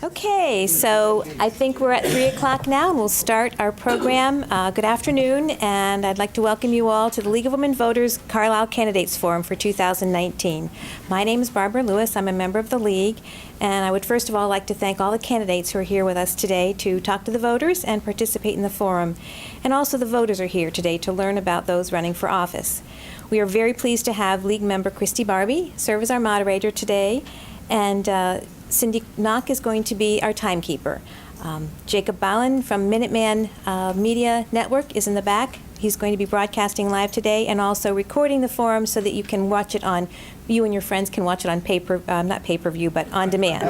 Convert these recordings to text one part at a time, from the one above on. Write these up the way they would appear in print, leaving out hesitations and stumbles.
Okay, so I think we're at 3 o'clock now, and we'll start our program. Good afternoon, and I'd like to welcome you all to the League of Women Voters Carlisle Candidates Forum for 2019. My name is Barbara Lewis. I'm a member of the League, and I would first of all like to thank all the candidates who are here with us today to talk to the voters and participate in the forum. And also the voters are here today to learn about those running for office. We are very pleased to have League member Christy Barbie serve as our moderator today, and Cindy Knock is going to be our timekeeper. Jacob Ballin from Minuteman Media Network is in the back. He's going to be broadcasting live today and also recording the forum so that you can watch it on, you and your friends can watch it on not pay-per-view, but on demand.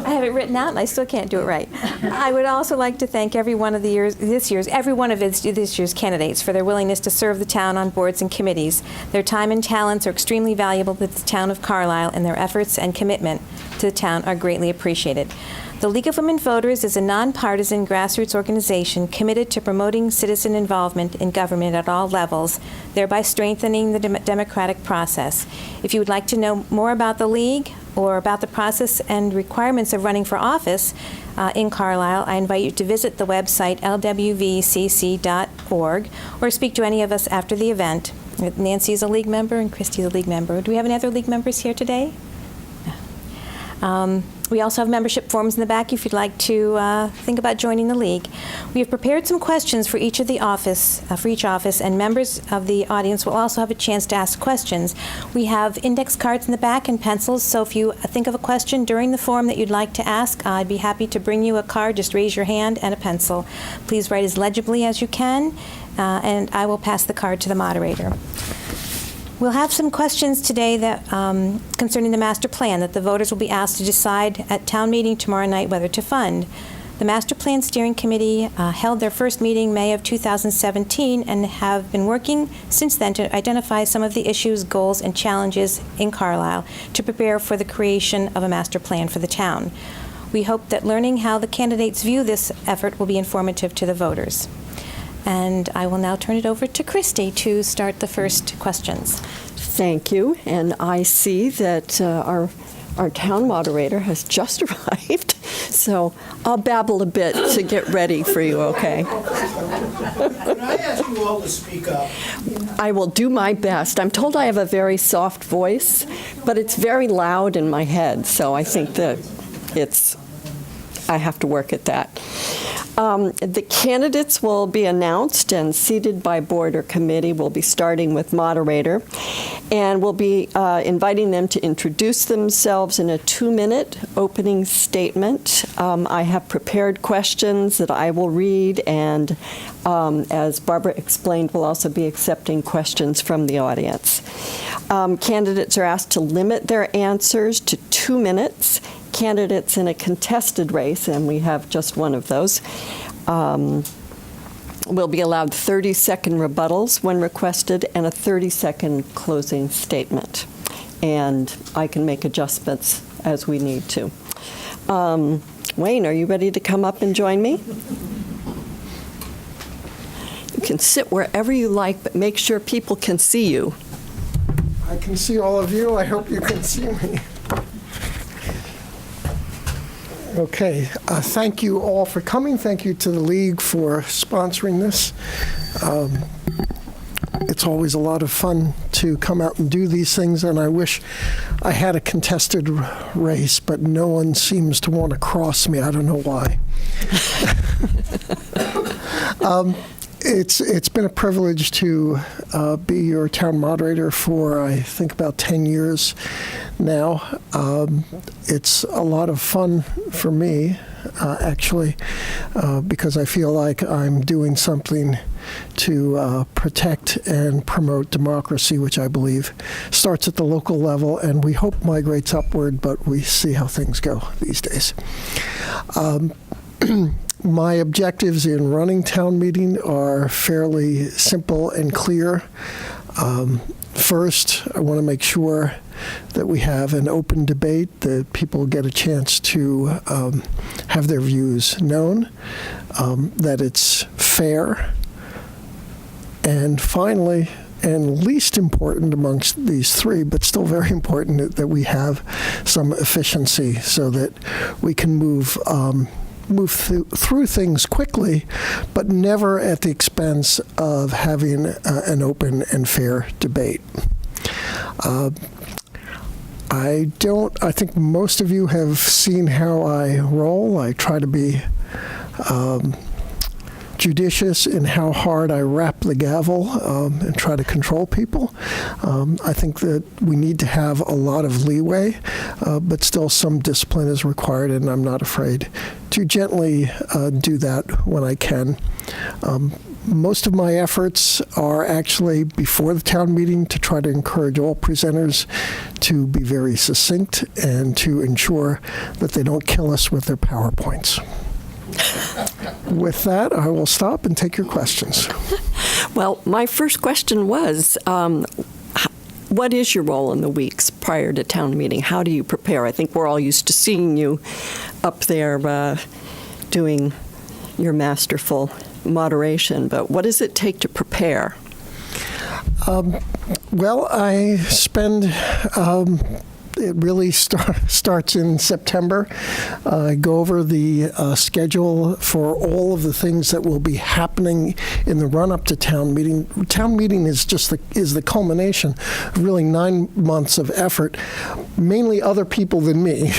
I have it written out, and I still can't do it right. I would also like to thank every one of this year's candidates for their willingness to serve the town on boards and committees. Their time and talents are extremely valuable to the town of Carlisle, and their efforts and commitment to the town are greatly appreciated. The League of Women Voters is a nonpartisan grassroots organization committed to promoting citizen involvement in government at all levels, thereby strengthening the democratic process. If you would like to know more about the League or about the process and requirements of running for office in Carlisle, I invite you to visit the website LWVCC.org or speak to any of us after the event. Nancy is a League member and Christy is a League member. Do we have any other League members here today? No. We also have membership forms in the back if you'd like to think about joining the League. We have prepared some questions for each office, and members of the audience will also have a chance to ask questions. We have index cards in the back and pencils, so if you think of a question during the forum that you'd like to ask, I'd be happy to bring you a card. Just raise your hand and a pencil. Please write as legibly as you can, and I will pass the card to the moderator. We'll have some questions today that concerning the master plan that the voters will be asked to decide at town meeting tomorrow night whether to fund. The Master Plan Steering Committee held their first meeting May of 2017 and have been working since then to identify some of the issues, goals, and challenges in Carlisle to prepare for the creation of a master plan for the town. We hope that learning how the candidates view this effort will be informative to the voters. And I will now turn it over to Christy to start the first questions. Thank you. And I see that our town moderator has just arrived, so I'll babble a bit to get ready for you, okay? Can I ask you all to speak up? I will do my best. I'm told I have a very soft voice, but it's very loud in my head, so I think that I have to work at that. The candidates will be announced and seated by board or committee. We'll be starting with moderator, and we'll be inviting them to introduce themselves in a 2-minute opening statement. I have prepared questions that I will read, and as Barbara explained, we'll also be accepting questions from the audience. Candidates are asked to limit their answers to 2 minutes. Candidates in a contested race, and we have just one of those, will be allowed 30-second rebuttals when requested and a 30-second closing statement. And I can make adjustments as we need to. Wayne, are you ready to come up and join me? You can sit wherever you like, but make sure people can see you. I can see all of you. I hope you can see me. Okay, thank you all for coming. Thank you to the League for sponsoring this. It's always a lot of fun to come out and do these things, and I wish I had a contested race, but no one seems to want to cross me. I don't know why. It's been a privilege to be your town moderator for, I think, about 10 years now. It's a lot of fun for me, actually, because I feel like I'm doing something to protect and promote democracy, which I believe starts at the local level and we hope migrates upward, but we see how things go these days. My objectives in running town meeting are fairly simple and clear. First, I want to make sure that we have an open debate, that people get a chance to have their views known, that it's fair, and finally, and least important amongst these three, but still very important that we have some efficiency so that we can move through things quickly, but never at the expense of having an open and fair debate. I think most of you have seen how I roll. I try to be judicious in how hard I rap the gavel and try to control people. I think that we need to have a lot of leeway, but still some discipline is required, and I'm not afraid to gently do that when I can. Most of my efforts are actually before the town meeting to try to encourage all presenters to be very succinct and to ensure that they don't kill us with their PowerPoints. With that, I will stop and take your questions. Well, my first question was, what is your role in the weeks prior to town meeting? How do you prepare? I think we're all used to seeing you up there doing your masterful moderation, but what does it take to prepare? Well, I spend it really starts in September. I go over the schedule for all of the things that will be happening in the run-up to town meeting. Town meeting is just the culmination of really 9 months of effort, mainly other people than me.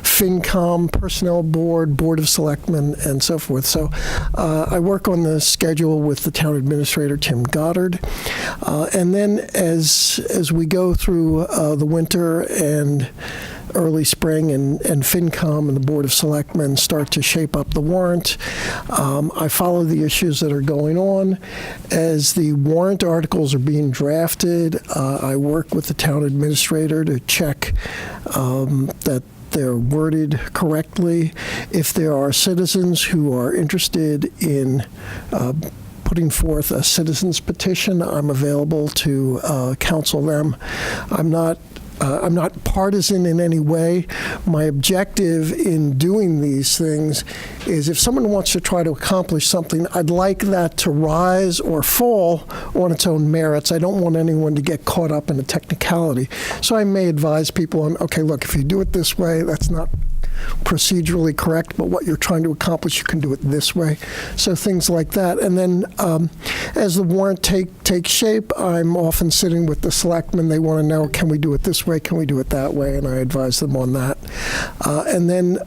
FinCom, Personnel Board, Board of Selectmen, and so forth. So I work on the schedule with the town administrator, Tim Goddard. And then as we go through the winter and early spring and FinCom and the Board of Selectmen start to shape up the warrant, I follow the issues that are going on. As the warrant articles are being drafted, I work with the town administrator to check that they're worded correctly. If there are citizens who are interested in putting forth a citizen's petition, I'm available to counsel them. I'm not partisan in any way. My objective in doing these things is if someone wants to try to accomplish something, I'd like that to rise or fall on its own merits. I don't want anyone to get caught up in a technicality. So I may advise people on, okay, look, if you do it this way, that's not procedurally correct, but what you're trying to accomplish, you can do it this way. So things like that. And then as the warrant takes shape, I'm often sitting with the selectmen. They want to know, can we do it this way? Can we do it that way? And I advise them on that. And then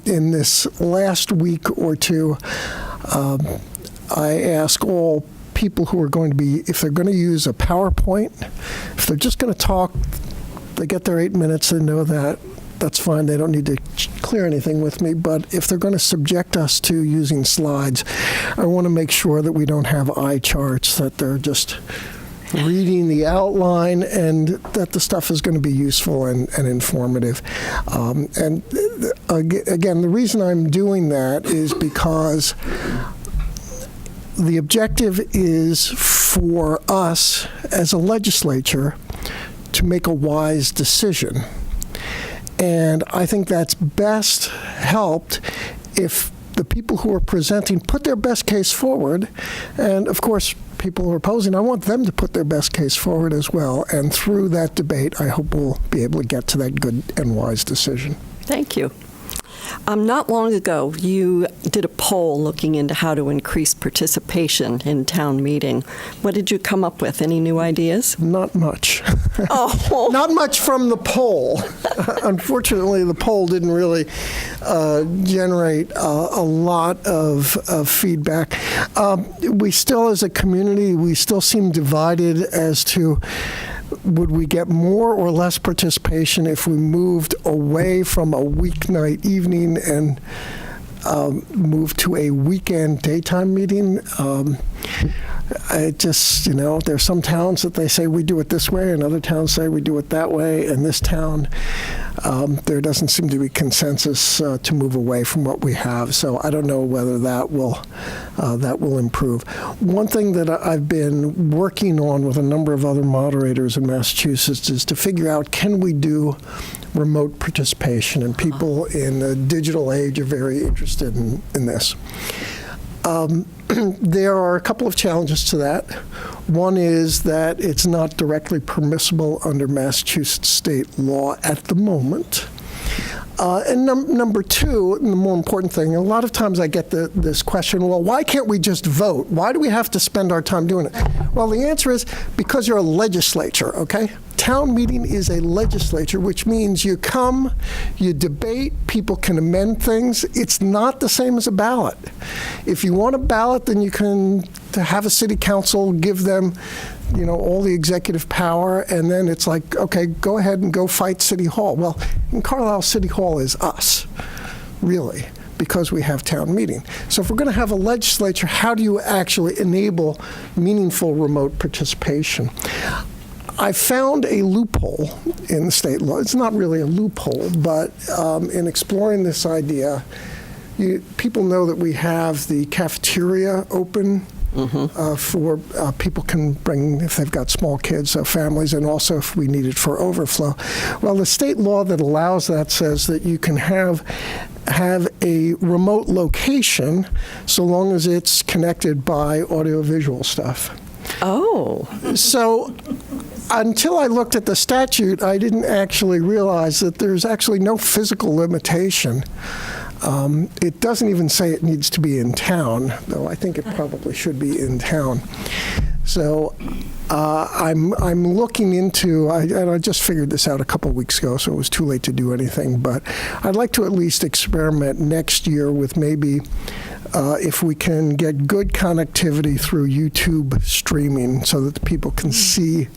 in this last week or two, I ask all people who are going to be, if they're going to use a PowerPoint, if they're just going to talk, they get their 8 minutes, they know that. That's fine. They don't need to clear anything with me. But if they're going to subject us to using slides, I want to make sure that we don't have eye charts, that they're just reading the outline, and that the stuff is going to be useful and informative. And again, the reason I'm doing that is because the objective is for us as a legislature to make a wise decision. And I think that's best helped if the people who are presenting put their best case forward. And of course, people who are opposing, I want them to put their best case forward as well. And through that debate, I hope we'll be able to get to that good and wise decision. Thank you. Not long ago, you did a poll looking into how to increase participation in town meeting. What did you come up with? Any new ideas? Not much. Oh. Not much from the poll. Unfortunately, the poll didn't really generate a lot of feedback. We still, as a community, we still seem divided as to would we get more or less participation if we moved away from a weeknight evening and moved to a weekend daytime meeting? I just, there's some towns that they say we do it this way, and other towns say we do it that way. In this town, there doesn't seem to be consensus to move away from what we have. So I don't know whether that will improve. One thing that I've been working on with a number of other moderators in Massachusetts is to figure out, can we do remote participation? And people in the digital age are very interested in this. There are a couple of challenges to that. One is that it's not directly permissible under Massachusetts state law at the moment. And number two, and the more important thing, a lot of times I get this question, well, why can't we just vote? Why do we have to spend our time doing it? Well, the answer is because you're a legislature, okay? Town meeting is a legislature, which means you come, you debate, people can amend things. It's not the same as a ballot. If you want a ballot, then you can have a city council, give them all the executive power, and then it's like, okay, go ahead and go fight City Hall. Well, in Carlisle, City Hall is us, really, because we have town meeting. So if we're going to have a legislature, how do you actually enable meaningful remote participation? I found a loophole in the state law. It's not really a loophole, but in exploring this idea, people know that we have the cafeteria open for people can bring, if they've got small kids, so families, and also if we need it for overflow. Well, the state law that allows that says that you can have a remote location so long as it's connected by audiovisual stuff. Oh. So until I looked at the statute, I didn't actually realize that there's actually no physical limitation. It doesn't even say it needs to be in town, though I think it probably should be in town. So I'm looking into, and I just figured this out a couple of weeks ago, so it was too late to do anything, but I'd like to at least experiment next year with maybe if we can get good connectivity through YouTube streaming so that the people can see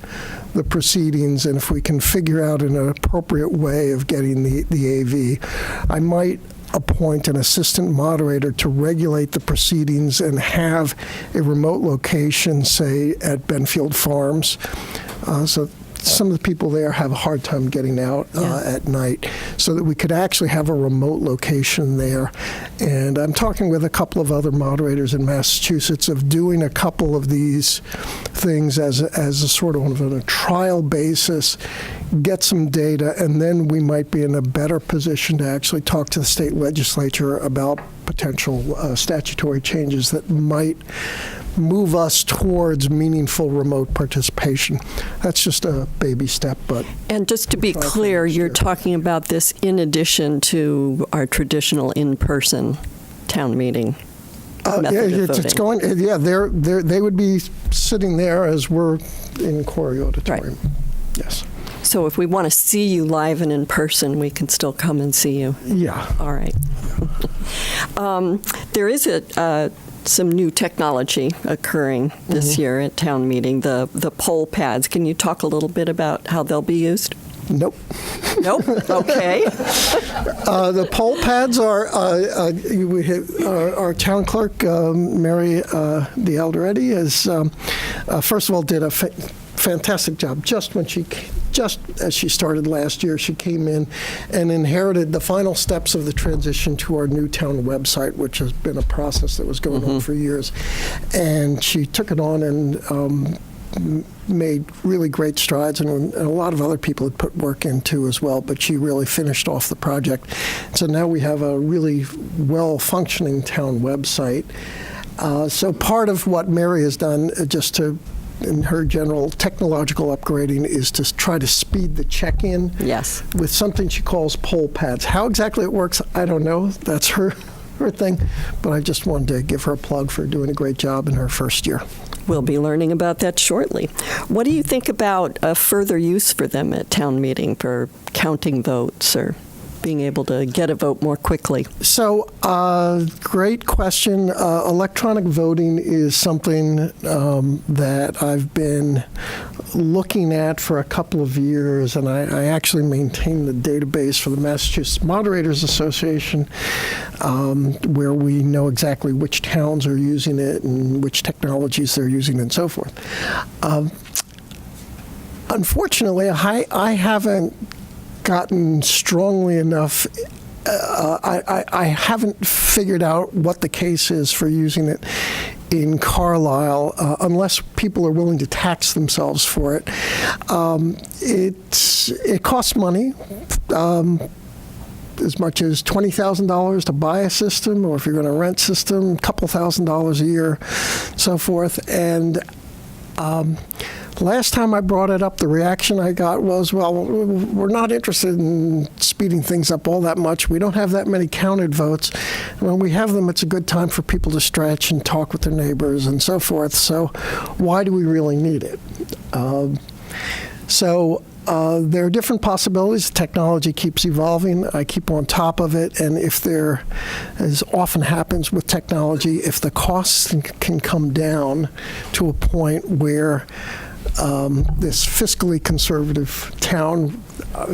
the proceedings, and if we can figure out an appropriate way of getting the AV, I might appoint an assistant moderator to regulate the proceedings and have a remote location, say, at Benfield Farms. So some of the people there have a hard time getting out at night, so that we could actually have a remote location there. And I'm talking with a couple of other moderators in Massachusetts of doing a couple of these things as a sort of on a trial basis, get some data, and then we might be in a better position to actually talk to the state legislature about potential statutory changes that might move us towards meaningful remote participation. That's just a baby step, but... And just to be clear, you're talking about this in addition to our traditional in-person town meeting method of voting. It's going. Yeah, they would be sitting there as we're in Corey Auditorium. Right. Yes. So if we want to see you live and in person, we can still come and see you. Yeah. All right. There is some new technology occurring this year at town meeting, the poll pads. Can you talk a little bit about how they'll be used? Nope. Nope. Okay. The poll pads are, our town clerk, Mary DeAlderetti, has, first of all, did a fantastic job. Just as she started last year, she came in and inherited the final steps of the transition to our new town website, which has been a process that was going on for years. And she took it on and made really great strides, and a lot of other people had put work into as well, but she really finished off the project. So now we have a really well-functioning town website. So part of what Mary has done, in her general technological upgrading, is to try to speed the check-in with something she calls poll pads. How exactly it works, I don't know. That's her thing. But I just wanted to give her a plug for doing a great job in her first year. We'll be learning about that shortly. What do you think about further use for them at town meeting for counting votes or being able to get a vote more quickly? So, great question. Electronic voting is something that I've been looking at for a couple of years, and I actually maintain the database for the Massachusetts Moderators Association, where we know exactly which towns are using it and which technologies they're using and so forth. Unfortunately, I haven't gotten strongly enough. I haven't figured out what the case is for using it in Carlisle, unless people are willing to tax themselves for it. It costs money. as much as $20,000 to buy a system, or if you're going to rent system, a couple $1,000s a year, so forth. And last time I brought it up, the reaction I got was, well, we're not interested in speeding things up all that much. We don't have that many counted votes. And when we have them, it's a good time for people to stretch and talk with their neighbors and so forth. So why do we really need it? There are different possibilities. Technology keeps evolving. I keep on top of it. And if there, as often happens with technology, if the costs can come down to a point where this fiscally conservative town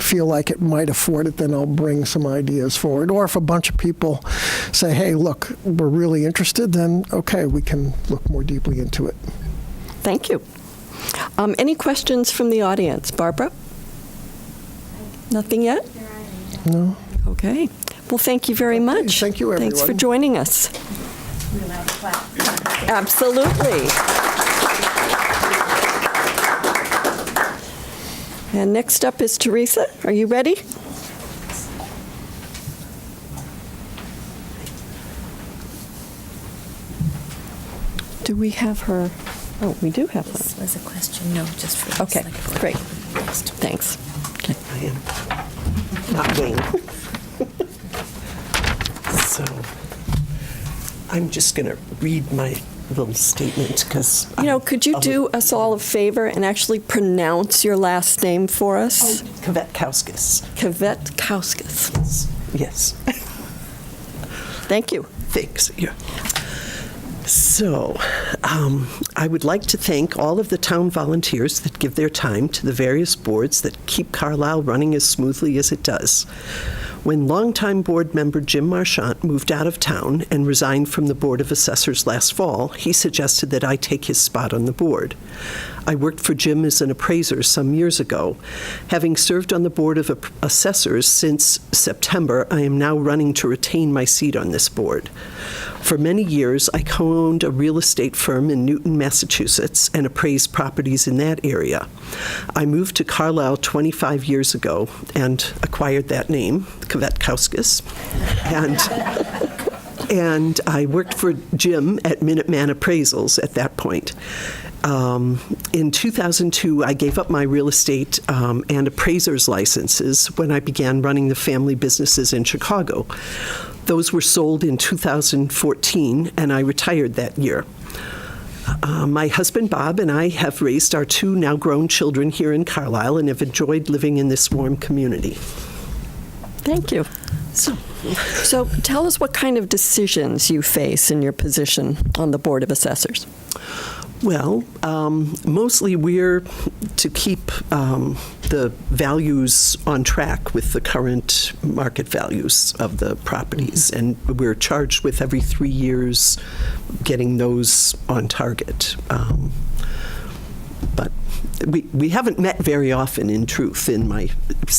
feel like it might afford it, then I'll bring some ideas forward. Or if a bunch of people say, hey, look, we're really interested, then okay, we can look more deeply into it. Thank you. Any questions from the audience? Barbara? Nothing yet? No? Okay. Well, thank you very much. Thank you, everyone. Thanks for joining us. Absolutely. And next up is Teresa. Are you ready? Do we have her? Oh, we do have her. This was a question, no, just for Okay, great. Thanks. Okay. I am not Wayne. So I'm just going to read my little statement because... Could you do us all a favor and actually pronounce your last name for us? Kvetkauskis. Kvetkauskis. Yes. Thank you. Thanks. Yeah. So, I would like to thank all of the town volunteers that give their time to the various boards that keep Carlisle running as smoothly as it does. When longtime board member Jim Marchant moved out of town and resigned from the Board of Assessors last fall, he suggested that I take his spot on the board. I worked for Jim as an appraiser some years ago. Having served on the Board of Assessors since September, I am now running to retain my seat on this board. For many years, I co-owned a real estate firm in Newton, Massachusetts, and appraised properties in that area. I moved to Carlisle 25 years ago and acquired that name, Kvetkauskis, and I worked for Jim at Minuteman Appraisals at that point. In 2002, I gave up my real estate and appraiser's licenses when I began running the family businesses in Chicago. Those were sold in 2014, and I retired that year. My husband, Bob, and I have raised our two now grown children here in Carlisle and have enjoyed living in this warm community. Thank you. So tell us what kind of decisions you face in your position on the Board of Assessors. Well, mostly we're to keep the values on track with the current market values of the properties, and we're charged with every 3 years getting those on target. But we haven't met very often, in truth, in my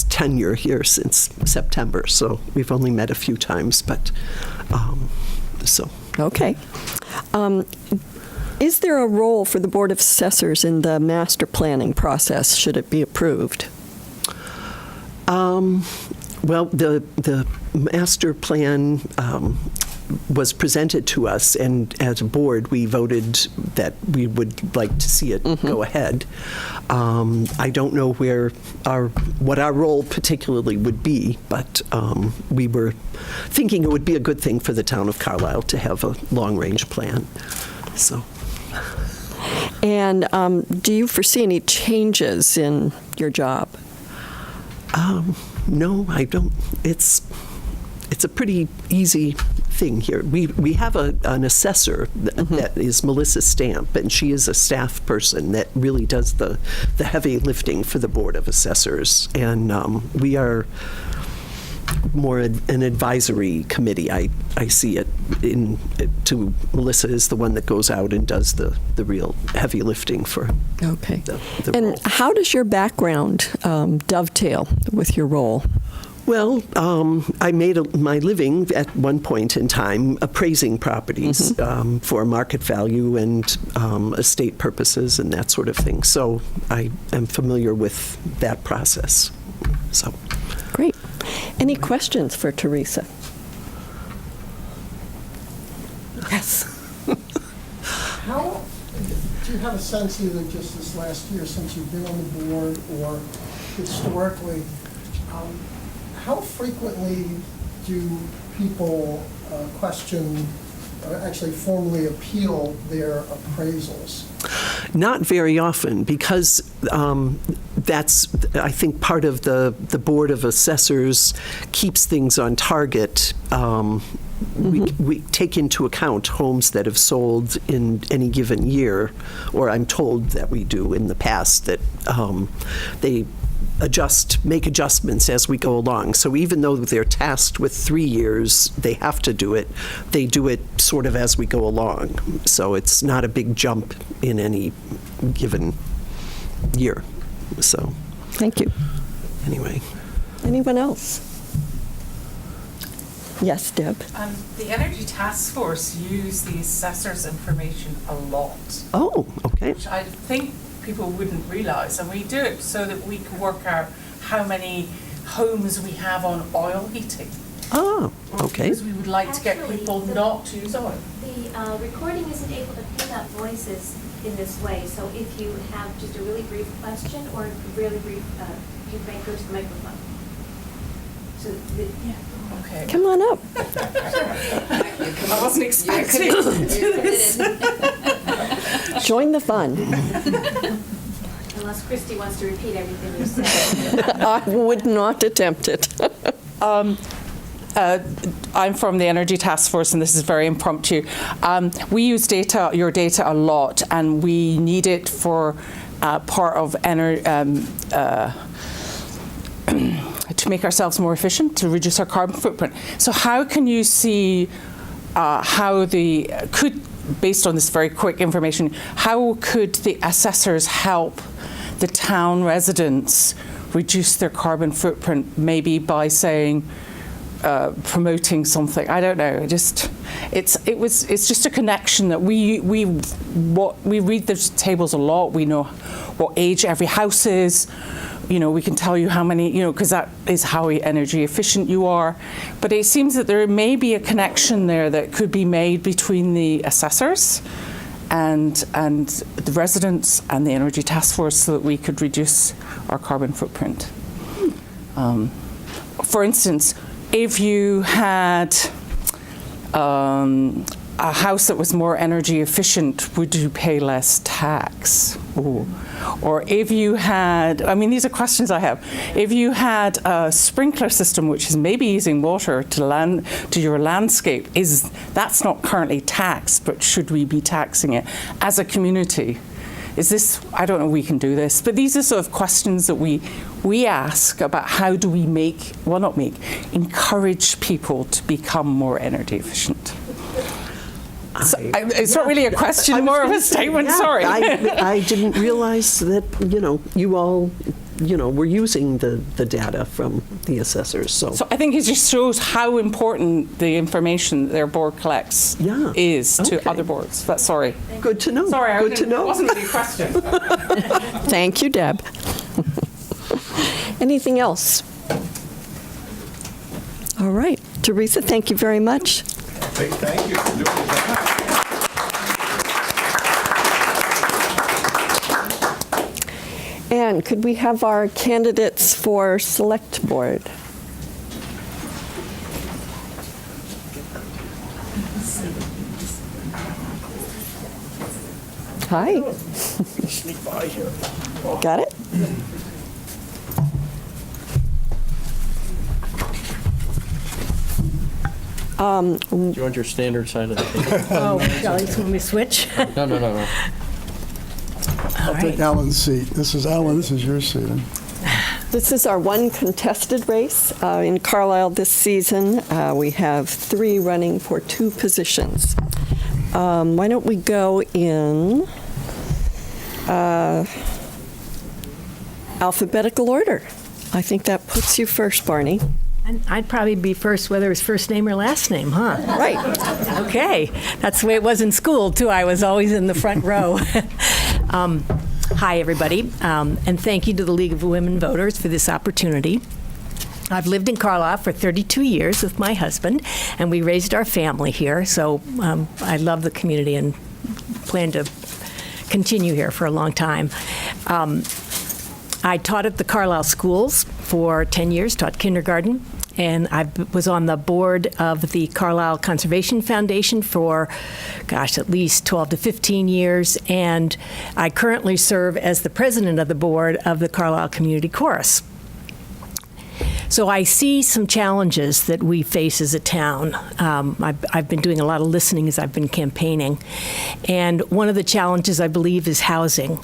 tenure here since September, so we've only met a few times, but so. Okay. Is there a role for the Board of Assessors in the master planning process, should it be approved? Well, the master plan was presented to us, and as a board, we voted that we would like to see it go ahead. I don't know what our role particularly would be, but we were thinking it would be a good thing for the town of Carlisle to have a long-range plan. So. And do you foresee any changes in your job? No, I don't. It's a pretty easy thing here. We have an assessor that is Melissa Stamp, and she is a staff person that really does the heavy lifting for the Board of Assessors. And we are more an advisory committee. I see it to Melissa is the one that goes out and does the real heavy lifting for the And role. how does your background dovetail with your role? Well, I made my living at one point in time appraising properties for market value and estate purposes and that sort of thing. So I am familiar with that process. So. Great. Any questions for Teresa? Yes. How, do you have a sense, either just this last year since you've been on the board or historically, how frequently do people question, or actually formally appeal their appraisals? Not very often, because that's, I think, part of the Board of Assessors keeps things on target. We take into account homes that have sold in any given year, or I'm told that we do in the past, that they make adjustments as we go along. So even though they're tasked with 3 years, they have to do it. They do it sort of as we go along. So it's not a big jump in any given year. So Thank you. anyway. Anyone else? Yes, Deb? The Energy Task Force use the assessor's information a lot, Oh, okay. which I think people wouldn't realise, and we do it so that we can work out how many homes we have on oil heating. Oh, okay. Because we would like to get Actually, people the- not to use oil. The recording isn't able to pick up voices in this way, so if you have just a really brief question or a really brief, you may go to the microphone. So, Okay. Come on up. I wasn't expecting to do this. Join the fun. unless Christy wants to repeat everything you said. I would not attempt it. I'm from the Energy Task Force, and this is very impromptu. We use your data a lot, and we need it for part of to make ourselves more efficient, to reduce our carbon footprint. So how can you see based on this very quick information, how could the assessors help the town residents reduce their carbon footprint, maybe by saying, promoting something? I don't know. It's just a connection that we read the tables a lot. We know what age every house is. We can tell you how many, because that is how energy efficient you are. But it seems that there may be a connection there that could be made between the assessors and the residents and the Energy Task Force, so that we could reduce our carbon footprint. For instance, if you had a house that was more energy efficient, would you pay less tax? Ooh. Or if you had, these are questions I have. If you had a sprinkler system which is maybe using water to your landscape, that's not currently taxed, but should we be taxing it as a community? I don't know if we can do this, but these are sort of questions that we ask about how do we encourage people to become more energy efficient. So, it's not really a question, more of a statement, sorry. I didn't realize that, you all, were using the data from the assessors, so. So I think it just shows how important the information that their board collects is to Okay. other boards. But sorry. Good to know. Sorry, Good to know. It wasn't really a question. Thank you, Deb. Anything else? All right. Teresa, thank you very much. Thank you for doing that. And could we have our candidates for select board? Hi. Sneak by here. Got it? Do you want your standard side of the table? Oh, Charlie, want me to switch? No. I'll take Alan's seat. This is Alan, this is your seat. This is our one contested race in Carlisle this season. We have 3 running for 2 positions. Why don't we go in alphabetical order? I think that puts you first, Barney. I'd probably be first, whether it's first name or last name, huh? Right. Okay. That's the way it was in school, too. I was always in the front row. Hi, everybody, and thank you to the League of Women Voters for this opportunity. I've lived in Carlisle for 32 years with my husband, and we raised our family here. So I love the community and plan to continue here for a long time. I taught at the Carlisle schools for 10 years, taught kindergarten, and I was on the board of the Carlisle Conservation Foundation for, at least 12 to 15 years, and I currently serve as the president of the board of the Carlisle Community Chorus. So I see some challenges that we face as a town. I've been doing a lot of listening as I've been campaigning, and one of the challenges, I believe, is housing.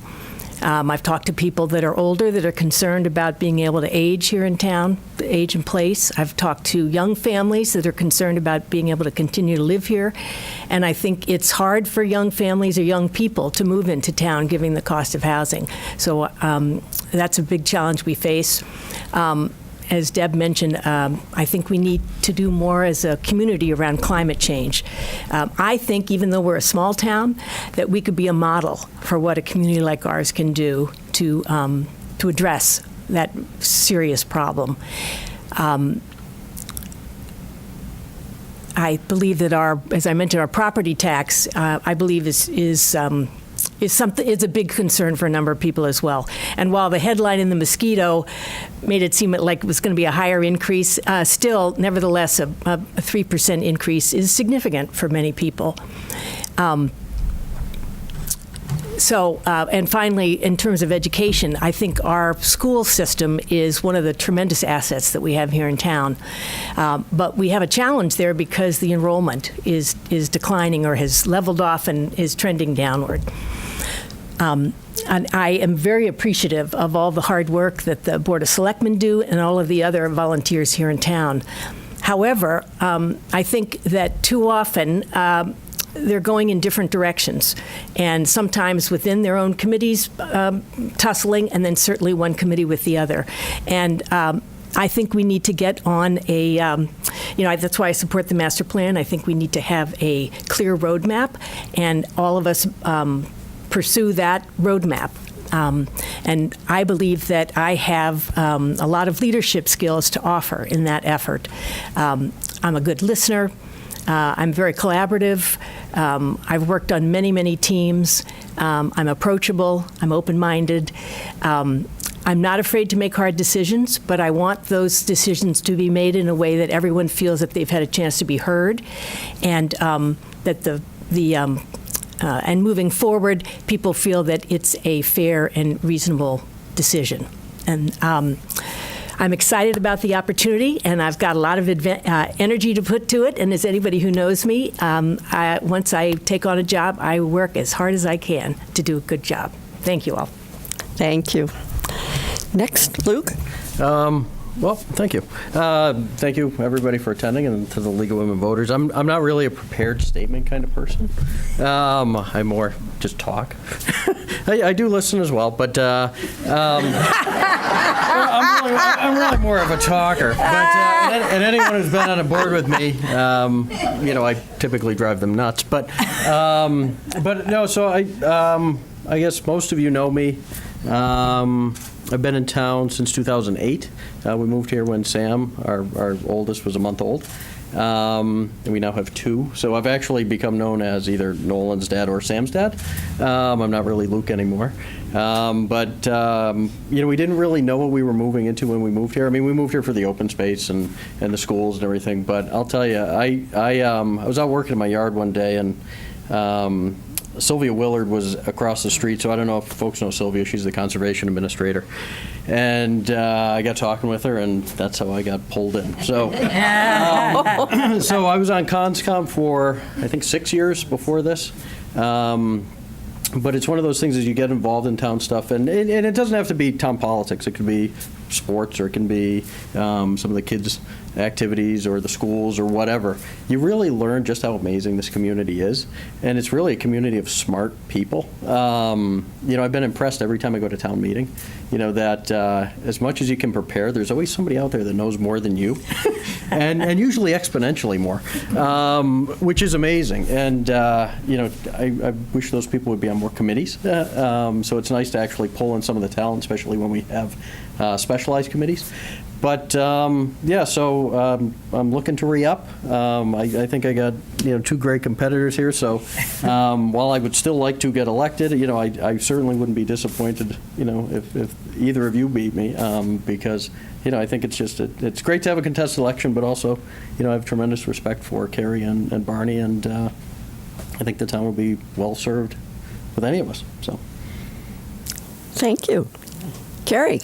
I've talked to people that are older that are concerned about being able to age here in town, age in place. I've talked to young families that are concerned about being able to continue to live here. And I think it's hard for young families or young people to move into town given the cost of housing. So that's a big challenge we face. As Deb mentioned, I think we need to do more as a community around climate change. I think, even though we're a small town, that we could be a model for what a community like ours can do to address that serious problem. I believe that as I mentioned, our property tax, I believe is a big concern for a number of people as well. And while the headline in the Mosquito made it seem like it was going to be a higher increase, still, nevertheless, a 3% increase is significant for many people. And finally, in terms of education, I think our school system is one of the tremendous assets that we have here in town. But we have a challenge there because the enrollment is declining or has leveled off and is trending downward. And I am very appreciative of all the hard work that the Board of Selectmen do and all of the other volunteers here in town. However, I think that too often they're going in different directions, and sometimes within their own committees tussling, and then certainly one committee with the other. And I think we need to get on that's why I support the master plan. I think we need to have a clear roadmap, and all of us pursue that roadmap. And I believe that I have a lot of leadership skills to offer in that effort. I'm a good listener. I'm very collaborative. I've worked on many, many teams. I'm approachable. I'm open-minded. I'm not afraid to make hard decisions, but I want those decisions to be made in a way that everyone feels that they've had a chance to be heard, and that and moving forward, people feel that it's a fair and reasonable decision. And I'm excited about the opportunity, and I've got a lot of energy to put to it. And as anybody who knows me, once I take on a job, I work as hard as I can to do a good job. Thank you all. Thank you. Next, Luke. Well, thank you. Thank you, everybody, for attending, and to the League of Women Voters. I'm not really a prepared statement kind of person. I more just talk. I do listen as well, but I'm really more of a talker. But and anyone who's been on a board with me, I typically drive them nuts. But no. So I guess most of you know me. I've been in town since 2008. We moved here when Sam, our oldest, was a month old. And we now have 2. So I've actually become known as either Nolan's dad or Sam's dad. I'm not really Luke anymore. But we didn't really know what we were moving into when we moved here. I mean, we moved here for the open space and the schools and everything. But I'll tell you, I was out working in my yard one day, and Sylvia Willard was across the street, so I don't know if folks know Sylvia. She's the conservation administrator. And I got talking with her, and that's how I got pulled in. So, so I was on ConsCom for, I think, 6 years before this. But it's one of those things as you get involved in town stuff, and it doesn't have to be town politics. It could be sports, or it can be some of the kids' activities or the schools or whatever. You really learn just how amazing this community is, and it's really a community of smart people. I've been impressed every time I go to town meeting, that as much as you can prepare, there's always somebody out there that knows more than you, and usually exponentially more, which is amazing. And I wish those people would be on more committees. So it's nice to actually pull in some of the talent, especially when we have specialized committees. But yeah, so I'm looking to re-up. I think I got 2 great competitors here. So while I would still like to get elected, I certainly wouldn't be disappointed, if either of you beat me, because I think it's great to have a contested election, but also I have tremendous respect for Carrie and Barney, and I think the town will be well served with any of us. So Thank you. Carrie?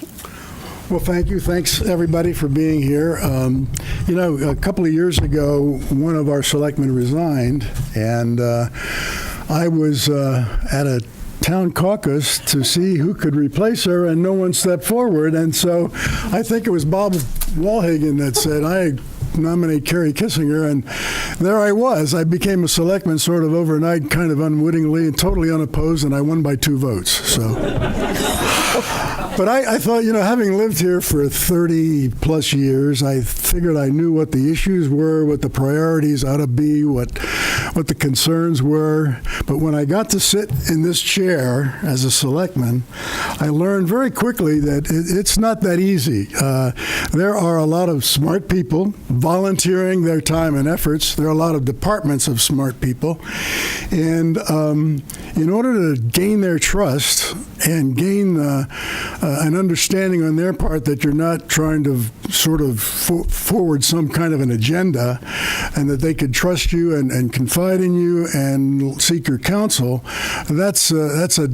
Well, thank you. Thanks, everybody, for being here. A couple of years ago, one of our selectmen resigned, and I was at a town caucus to see who could replace her, and no one stepped forward. And so I think it was Bob Walhagen that said, I nominate Carrie Kissinger, and there I was. I became a selectman sort of overnight, kind of unwittingly and totally unopposed, and I won by 2 votes. So. But I thought, having lived here for 30-plus years, I figured I knew what the issues were, what the priorities ought to be, what the concerns were. But when I got to sit in this chair as a selectman, I learned very quickly that it's not that easy. There are a lot of smart people volunteering their time and efforts. There are a lot of departments of smart people. And in order to gain their trust and gain an understanding on their part that you're not trying to sort of forward some kind of an agenda, and that they could trust you and confide in you and seek your counsel, that's a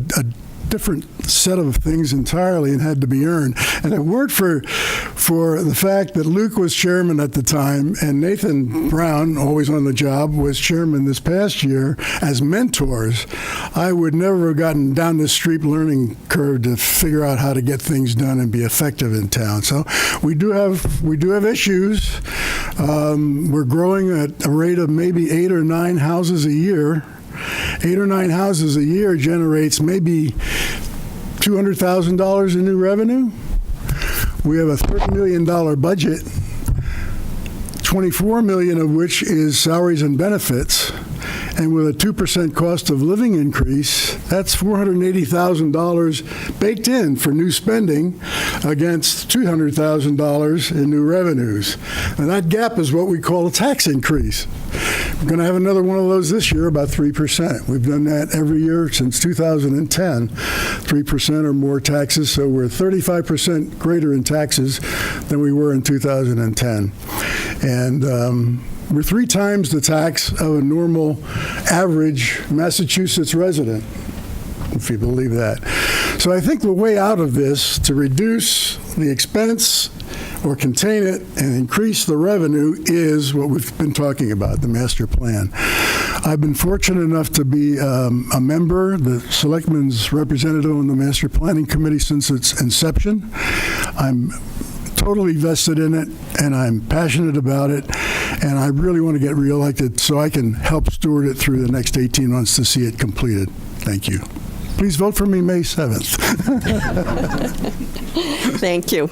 different set of things entirely and had to be earned. And if it weren't for the fact that Luke was chairman at the time and Nathan Brown, always on the job, was chairman this past year as mentors, I would never have gotten down this steep learning curve to figure out how to get things done and be effective in town. So we do have issues. We're growing at a rate of maybe 8 or 9 houses a year. 8 or 9 houses a year generates maybe $200,000 in new revenue. We have a $30 million budget, $24 million of which is salaries and benefits. And with a 2% cost of living increase, that's $480,000 baked in for new spending against $200,000 in new revenues. And that gap is what we call a tax increase. We're going to have another one of those this year, about 3%. We've done that every year since 2010, 3% or more taxes. So we're 35% greater in taxes than we were in 2010. And we're 3 times the tax of a normal average Massachusetts resident, if you believe that. So I think the way out of this, to reduce the expense or contain it and increase the revenue, is what we've been talking about, the master plan. I've been fortunate enough to be a member, the Selectmen's representative on the Master Planning Committee since its inception. I'm totally vested in it, and I'm passionate about it, and I really want to get reelected so I can help steward it through the next 18 months to see it completed. Thank you. Please vote for me May 7th. Thank you.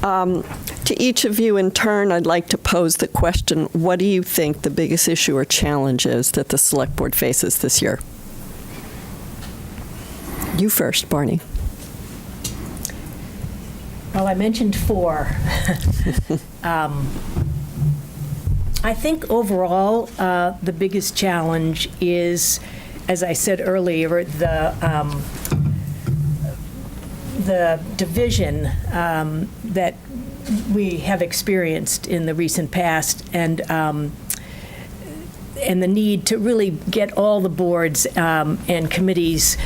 To each of you in turn, I'd like to pose the question, what do you think the biggest issue or challenge is that the Select Board faces this year? You first, Barney. Well, I mentioned 4. I think overall, the biggest challenge is, as I said earlier, the division that we have experienced in the recent past, and the need to really get all the boards and committees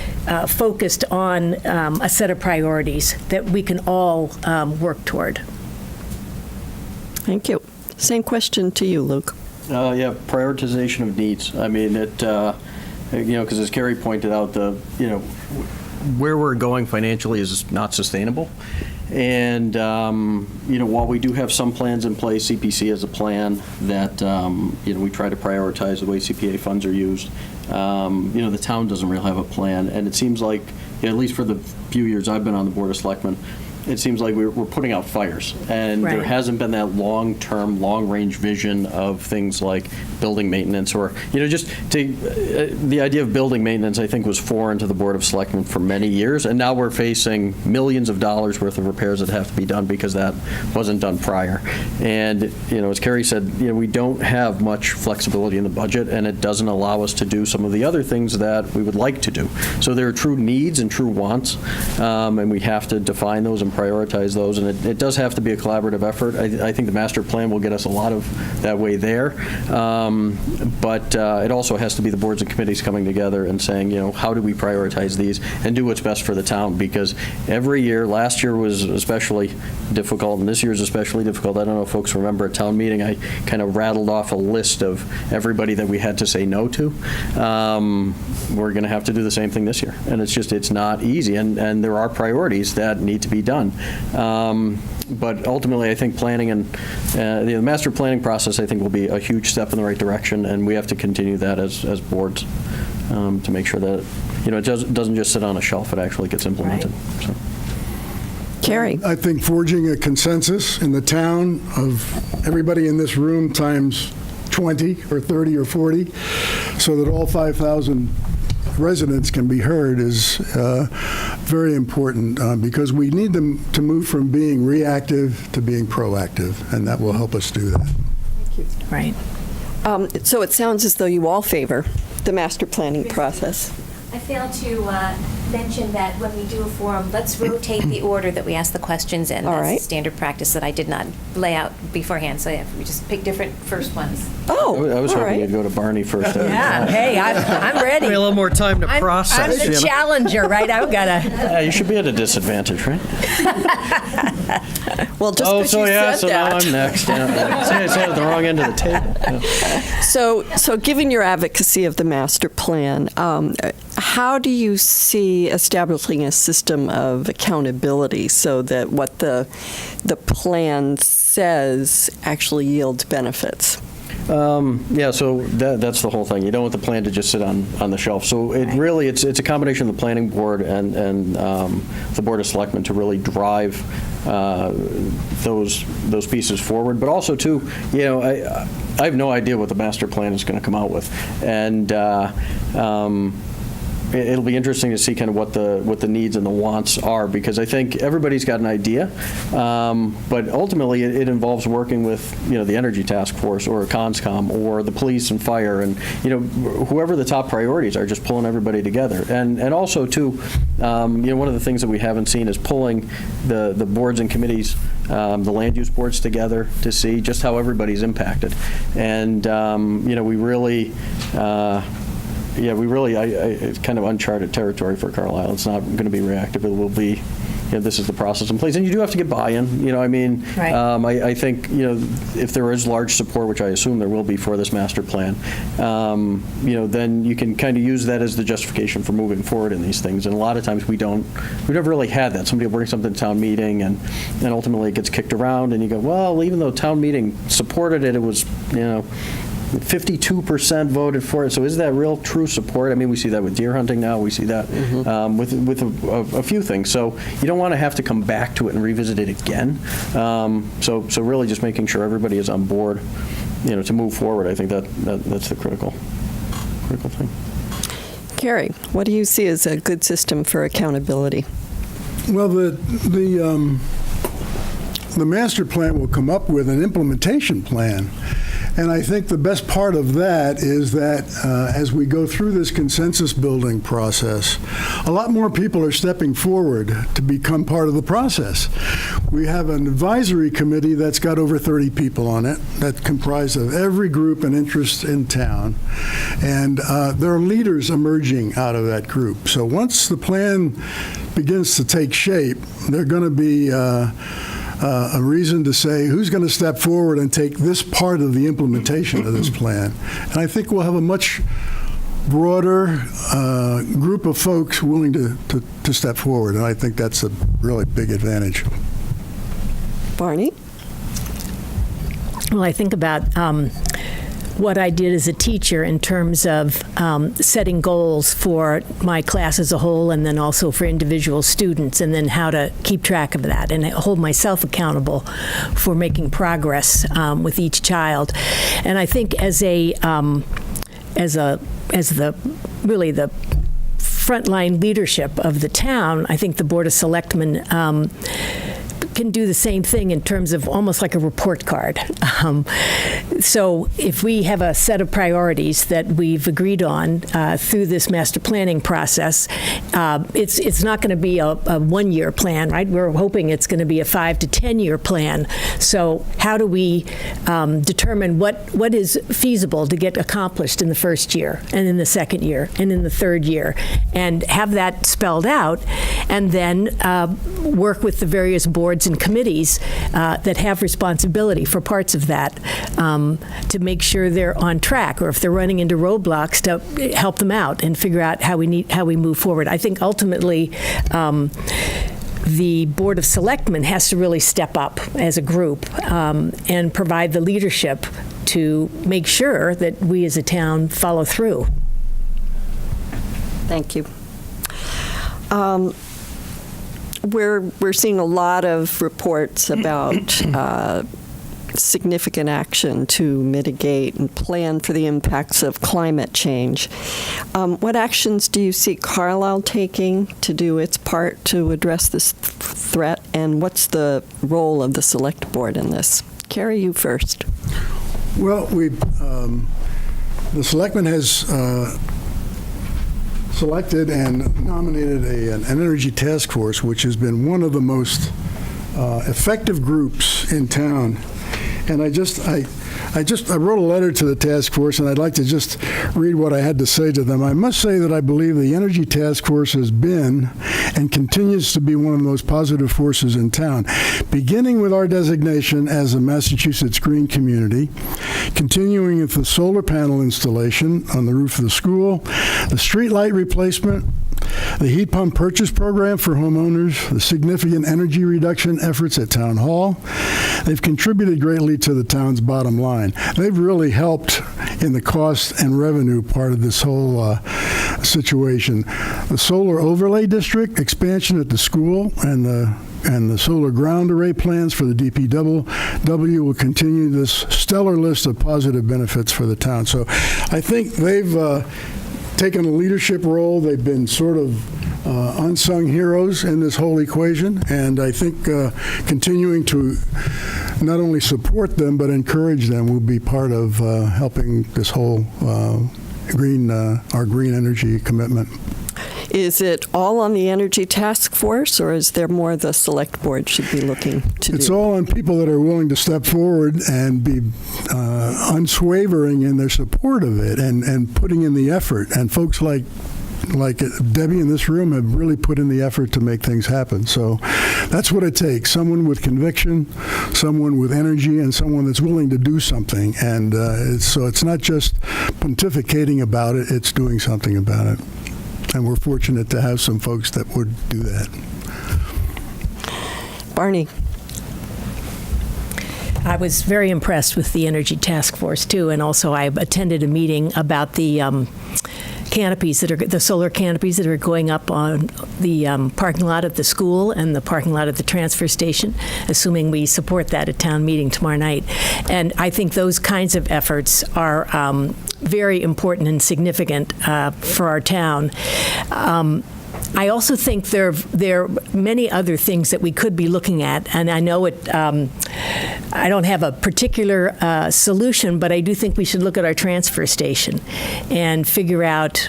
focused on a set of priorities that we can all work toward. Thank you. Same question to you, Luke. Yeah, prioritization of needs. I mean, because as Carrie pointed out, where we're going financially is not sustainable. And, while we do have some plans in place, CPC has a plan that, we try to prioritize the way CPA funds are used. The town doesn't really have a plan. And it seems like, at least for the few years I've been on the Board of Selectmen, it seems like we're putting out fires, and there Right. hasn't been that long-term, long-range vision of things like building maintenance, or just the idea of building maintenance, I think, was foreign to the Board of Selectmen for many years, and now we're facing millions of dollars worth of repairs that have to be done because that wasn't done prior. And as Carrie said, we don't have much flexibility in the budget, and it doesn't allow us to do some of the other things that we would like to do. So there are true needs and true wants, and we have to define those and prioritize those, and it does have to be a collaborative effort. I think the master plan will get us a lot of that way there, but it also has to be the boards and committees coming together and saying, how do we prioritize these and do what's best for the town, because every year, last year was especially difficult, and this year is especially difficult. I don't know if folks remember at town meeting, I kind of rattled off a list of everybody that we had to say no to. We're going to have to do the same thing this year, and it's not easy, and there are priorities that need to be done. But ultimately, I think planning and the master planning process, I think, will be a huge step in the right direction, and we have to continue that as boards to make sure that it doesn't just sit on a shelf; it actually gets implemented. Right. So. Carrie? I think forging a consensus in the town of everybody in this room times 20 or 30 or 40, so that all 5,000 residents can be heard, is very important, because we need them to move from being reactive to being proactive, and that will help us do that. Right. So it sounds as though you all favor the master planning process. I failed to mention that when we do a forum, let's rotate the order that we ask the questions in. All That's right. standard practice that I did not lay out beforehand, so we just pick different first ones. Oh, I was all hoping right. you'd go to Barney first. Yeah, hey, I'm ready. A little more time to I'm process. the challenger, right? I've got to. Yeah, you should be at a disadvantage, right? Well, just because you said so that. now I'm next. Yeah. See, I sat at the wrong end of the table. Yeah. So given your advocacy of the master plan, how do you see establishing a system of accountability so that what the plan says actually yields benefits? Yeah, so that's the whole thing. You don't want the plan to just sit on the shelf. So it's a combination of the planning board and the Board of Selectmen to really drive those pieces forward. But also, too, I have no idea what the master plan is going to come out with. And it'll be interesting to see kind of what the needs and the wants are, because I think everybody's got an idea, but ultimately it involves working with the Energy Task Force or CONSCOM or the police and fire, and whoever the top priorities are, just pulling everybody together. And also too, one of the things that we haven't seen is pulling the boards and committees, the land use boards together to see just how everybody's impacted. And we really. It's kind of uncharted territory for Carlisle. It's not going to be reactive. It will be, this is the process in place. And you do have to get buy-in, Right. I think, if there is large support, which I assume there will be for this master plan, then you can kind of use that as the justification for moving forward in these things. And a lot of times we've never really had that. Somebody will bring something to town meeting and ultimately it gets kicked around and you go, well, even though town meeting supported it, it was, 52% voted for it. So is that real true support? I mean, we see that with deer hunting now. We see that with a few things. So you don't want to have to come back to it and revisit it again. So really just making sure everybody is on board, to move forward. I think that's the critical thing. Carrie, what do you see as a good system for accountability? Well, the master plan will come up with an implementation plan. And I think the best part of that is that as we go through this consensus building process, a lot more people are stepping forward to become part of the process. We have an advisory committee that's got over 30 people on it, that's comprised of every group and interest in town. And there are leaders emerging out of that group. So once the plan begins to take shape, they're going to be a reason to say who's going to step forward and take this part of the implementation of this plan. And I think we'll have a much broader group of folks willing to step forward, and I think that's a really big advantage. Barney? Well, I think about what I did as a teacher in terms of setting goals for my class as a whole and then also for individual students, and then how to keep track of that and hold myself accountable for making progress with each child. And I think as the frontline leadership of the town, I think the Board of Selectmen can do the same thing in terms of almost like a report card. So if we have a set of priorities that we've agreed on through this master planning process, it's not going to be a one-year plan, right? We're hoping it's going to be a 5 to 10-year plan. So how do we determine what is feasible to get accomplished in the first year, and in the second year, and in the third year, and have that spelled out, and then work with the various boards and committees that have responsibility for parts of that to make sure they're on track, or if they're running into roadblocks, to help them out and figure out how we move forward. I think ultimately the Board of Selectmen has to really step up as a group and provide the leadership to make sure that we as a town follow through. Thank you. We're seeing a lot of reports about significant action to mitigate and plan for the impacts of climate change. What actions do you see Carlisle taking to do its part to address this threat, and what's the role of the Select Board in this? Carrie, you first. Well, the Selectmen has selected and nominated an energy task force, which has been one of the most effective groups in town. And I wrote a letter to the task force, and I'd like to just read what I had to say to them. I must say that I believe the Energy Task Force has been and continues to be one of the most positive forces in town, beginning with our designation as a Massachusetts Green Community, continuing with the solar panel installation on the roof of the school, the street light replacement, the heat pump purchase program for homeowners, the significant energy reduction efforts at Town Hall. They've contributed greatly to the town's bottom line. They've really helped in the cost and revenue part of this whole situation. The solar overlay district expansion at the school and the solar ground array plans for the DPW will continue this stellar list of positive benefits for the town. So I think they've taken a leadership role. They've been sort of unsung heroes in this whole equation, and I think continuing to not only support them but encourage them will be part of helping this whole our green energy commitment. Is it all on the Energy Task Force, or is there more the Select Board should be looking to do? It's all on people that are willing to step forward and be unswavering in their support of it and putting in the effort. And folks like Debbie in this room have really put in the effort to make things happen. So that's what it takes: someone with conviction, someone with energy, and someone that's willing to do something. And so it's not just pontificating about it, it's doing something about it. And we're fortunate to have some folks that would do that. Barney. I was very impressed with the Energy Task Force, too, and also I attended a meeting about the canopies the solar canopies that are going up on the parking lot of the school and the parking lot of the transfer station, assuming we support that at town meeting tomorrow night. And I think those kinds of efforts are very important and significant for our town. I also think there are many other things that we could be looking at, and I know I don't have a particular solution, but I do think we should look at our transfer station and figure out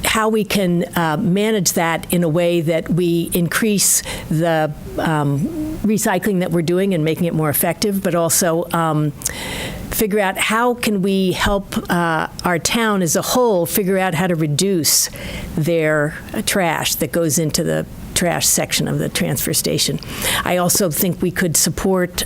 how we can manage that in a way that we increase the recycling that we're doing and making it more effective, but also figure out how can we help our town as a whole figure out how to reduce their trash that goes into the trash section of the transfer station. I also think we could support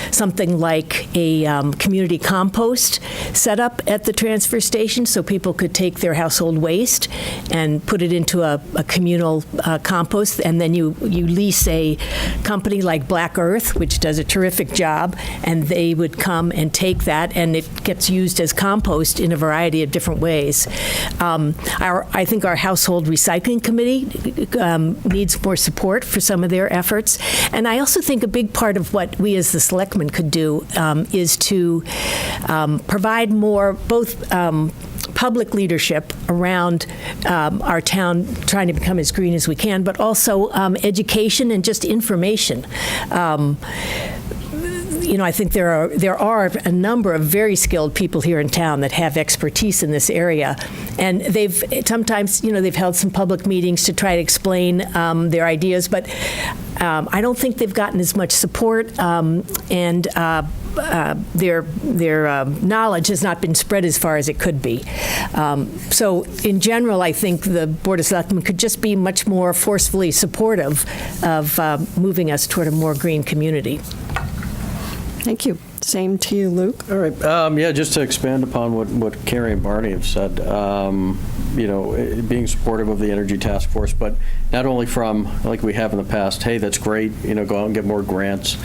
something like a community compost set up at the transfer station so people could take their household waste and put it into a communal compost, and then you lease a company like Black Earth, which does a terrific job, and they would come and take that, and it gets used as compost in a variety of different ways. I think our household recycling committee needs more support for some of their efforts, and I also think a big part of what we as the selectmen could do is to provide more both public leadership around our town trying to become as green as we can, but also education and just information. I think there are a number of very skilled people here in town that have expertise in this area, and they've sometimes, they've held some public meetings to try to explain their ideas, but I don't think they've gotten as much support, and their knowledge has not been spread as far as it could be. So in general, I think the Board of Selectmen could just be much more forcefully supportive of moving us toward a more green community. Thank you. Same to you, Luke. All right. Just to expand upon what Carrie and Barney have said, being supportive of the Energy Task Force, but not only from, like we have in the past, hey, that's great, go out and get more grants,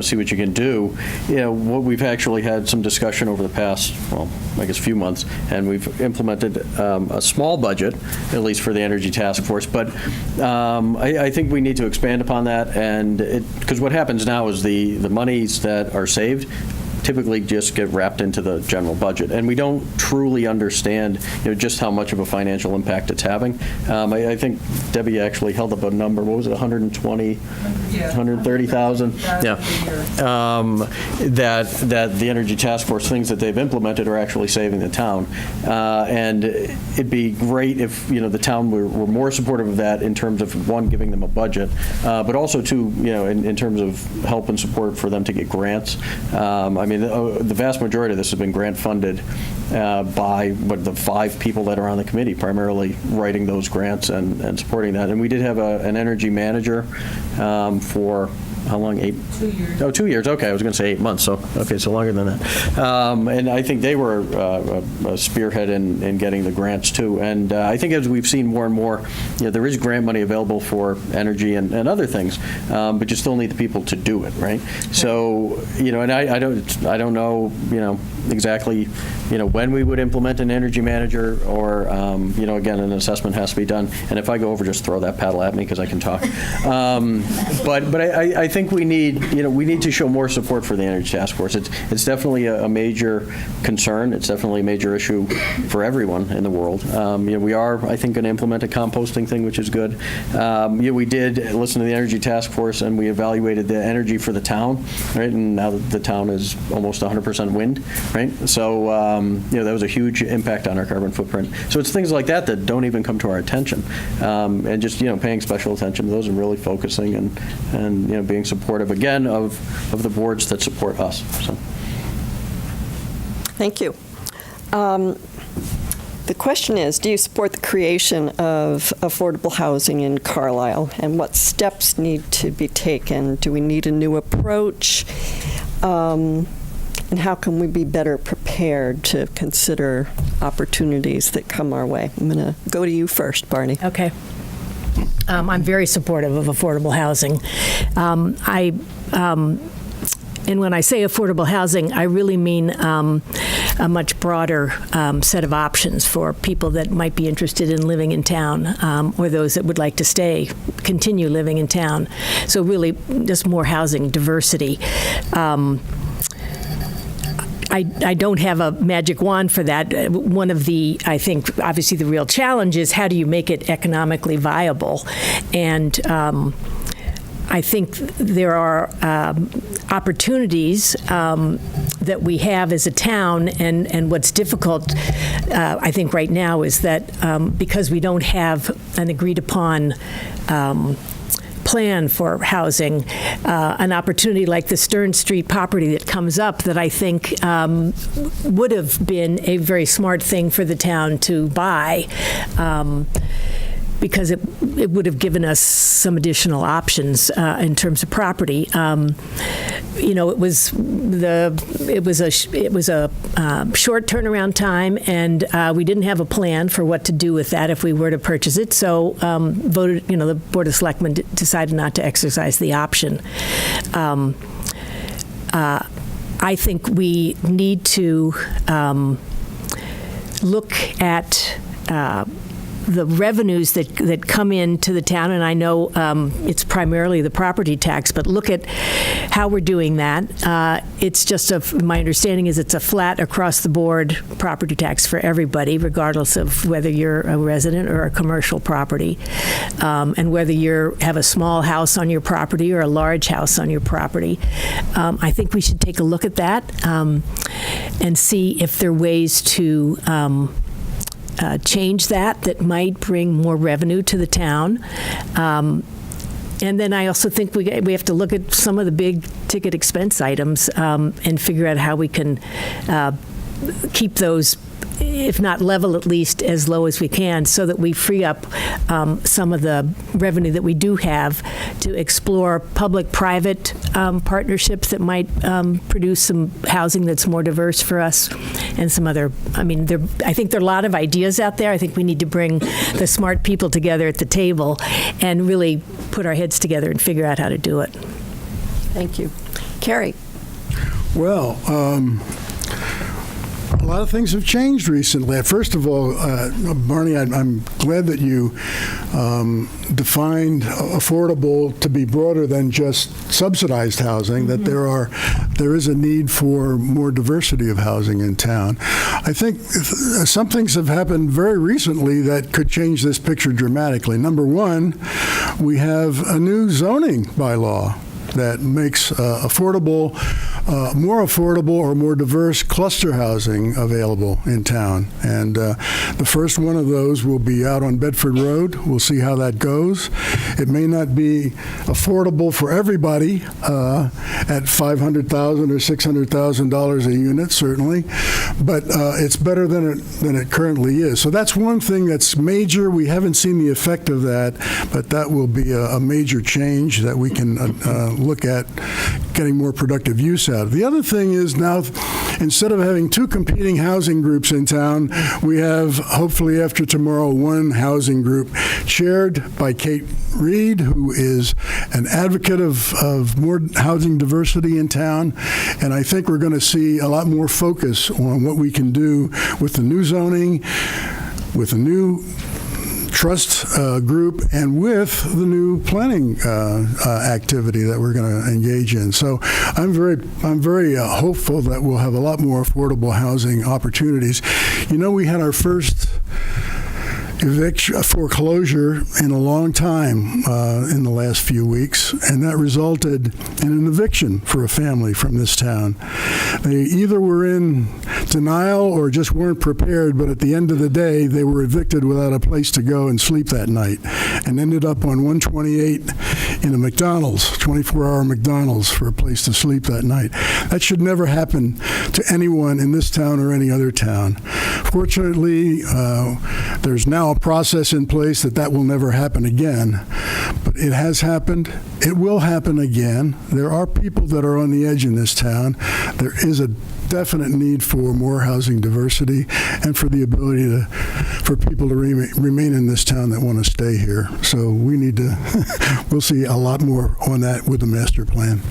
see what you can do. What we've actually had some discussion over the past, few months, and we've implemented a small budget, at least for the Energy Task Force, but I think we need to expand upon that, and because what happens now is the monies that are saved typically just get wrapped into the general budget, and we don't truly understand just how much of a financial impact it's having. I think Debbie actually held up a number. What was it? 120, 130,000. Yeah. That the Energy Task Force things that they've implemented are actually saving the town, and it'd be great if the town were more supportive of that in terms of one, giving them a budget, but also two, in terms of help and support for them to get grants. The vast majority of this has been grant funded by the 5 people that are on the committee, primarily writing those grants and supporting that. And we did have an energy manager for how long? 2 years. Oh, 2 years. Okay, I was going to say 8 months. So longer than that. And I think they were a spearhead in getting the grants too. And I think as we've seen more and more, there is grant money available for energy and other things, but you still need the people to do it, right? So and I don't know exactly when we would implement an energy manager, or again, an assessment has to be done. And if I go over, just throw that paddle at me because I can talk. But I think we need to show more support for the Energy Task Force. It's definitely a major concern. It's definitely a major issue for everyone in the world. We are, I think, going to implement a composting thing, which is good. We did listen to the Energy Task Force, and we evaluated the energy for the town, right? And now the town is almost 100% wind, right? So that was a huge impact on our carbon footprint. So it's things like that that don't even come to our attention, and just paying special attention to those and really focusing and being supportive again of the boards that support us. So. Thank you. The question is, do you support the creation of affordable housing in Carlisle, and what steps need to be taken? Do we need a new approach? And how can we be better prepared to consider opportunities that come our way? I'm going to go to you first, Barney. Okay. I'm very supportive of affordable housing. And when I say affordable housing, I really mean a much broader set of options for people that might be interested in living in town, or those that would like to continue living in town. So really just more housing diversity. I don't have a magic wand for that. One of the, I think, obviously the real challenge is how do you make it economically viable? And I think there are opportunities that we have as a town, and what's difficult, I think, right now is that because we don't have an agreed upon plan for housing, an opportunity like the Stern Street property that comes up that I think would have been a very smart thing for the town to buy. because it would have given us some additional options in terms of property. It was a short turnaround time, and we didn't have a plan for what to do with that if we were to purchase it. So the Board of Selectmen decided not to exercise the option. I think we need to look at the revenues that come into the town, and I know it's primarily the property tax, but look at how we're doing that. It's just my understanding is it's a flat across the board property tax for everybody, regardless of whether you're a resident or a commercial property, and whether you have a small house on your property or a large house on your property. I think we should take a look at that and see if there are ways to change that might bring more revenue to the town. And then I also think we have to look at some of the big ticket expense items and figure out how we can keep those, if not level, at least as low as we can, so that we free up some of the revenue that we do have to explore public-private partnerships that might produce some housing that's more diverse for us, and some other, I think there are a lot of ideas out there. I think we need to bring the smart people together at the table and really put our heads together and figure out how to do it. Thank you. Carrie? Well, a lot of things have changed recently. First of all, Barney, I'm glad that you defined affordable to be broader than just subsidized housing, that there is a need for more diversity of housing in town. I think some things have happened very recently that could change this picture dramatically. Number one, we have a new zoning bylaw that makes more affordable or more diverse cluster housing available in town. And the first one of those will be out on Bedford Road. We'll see how that goes. It may not be affordable for everybody at $500,000 or $600,000 a unit, certainly, but it's better than it currently is. So that's one thing that's major. We haven't seen the effect of that, but that will be a major change that we can look at getting more productive use out of. The other thing is now, instead of having two competing housing groups in town, we have, hopefully after tomorrow, one housing group chaired by Kate Reed, who is an advocate of more housing diversity in town. And I think we're going to see a lot more focus on what we can do with the new zoning, with the new trust group, and with the new planning activity that we're going to engage in. So I'm very hopeful that we'll have a lot more affordable housing opportunities. We had our first foreclosure in a long time in the last few weeks, and that resulted in an eviction for a family from this town. They either were in denial or just weren't prepared, but at the end of the day, they were evicted without a place to go and sleep that night, and ended up on 128 in a McDonald's, 24-hour McDonald's, for a place to sleep that night. That should never happen to anyone in this town or any other town. Fortunately, there's now a process in place that will never happen again, but it has happened. It will happen again. There are people that are on the edge in this town. There is a definite need for more housing diversity and for the ability for people to remain in this town that want to stay here. So we need to, we'll see a lot more on that with the master plan.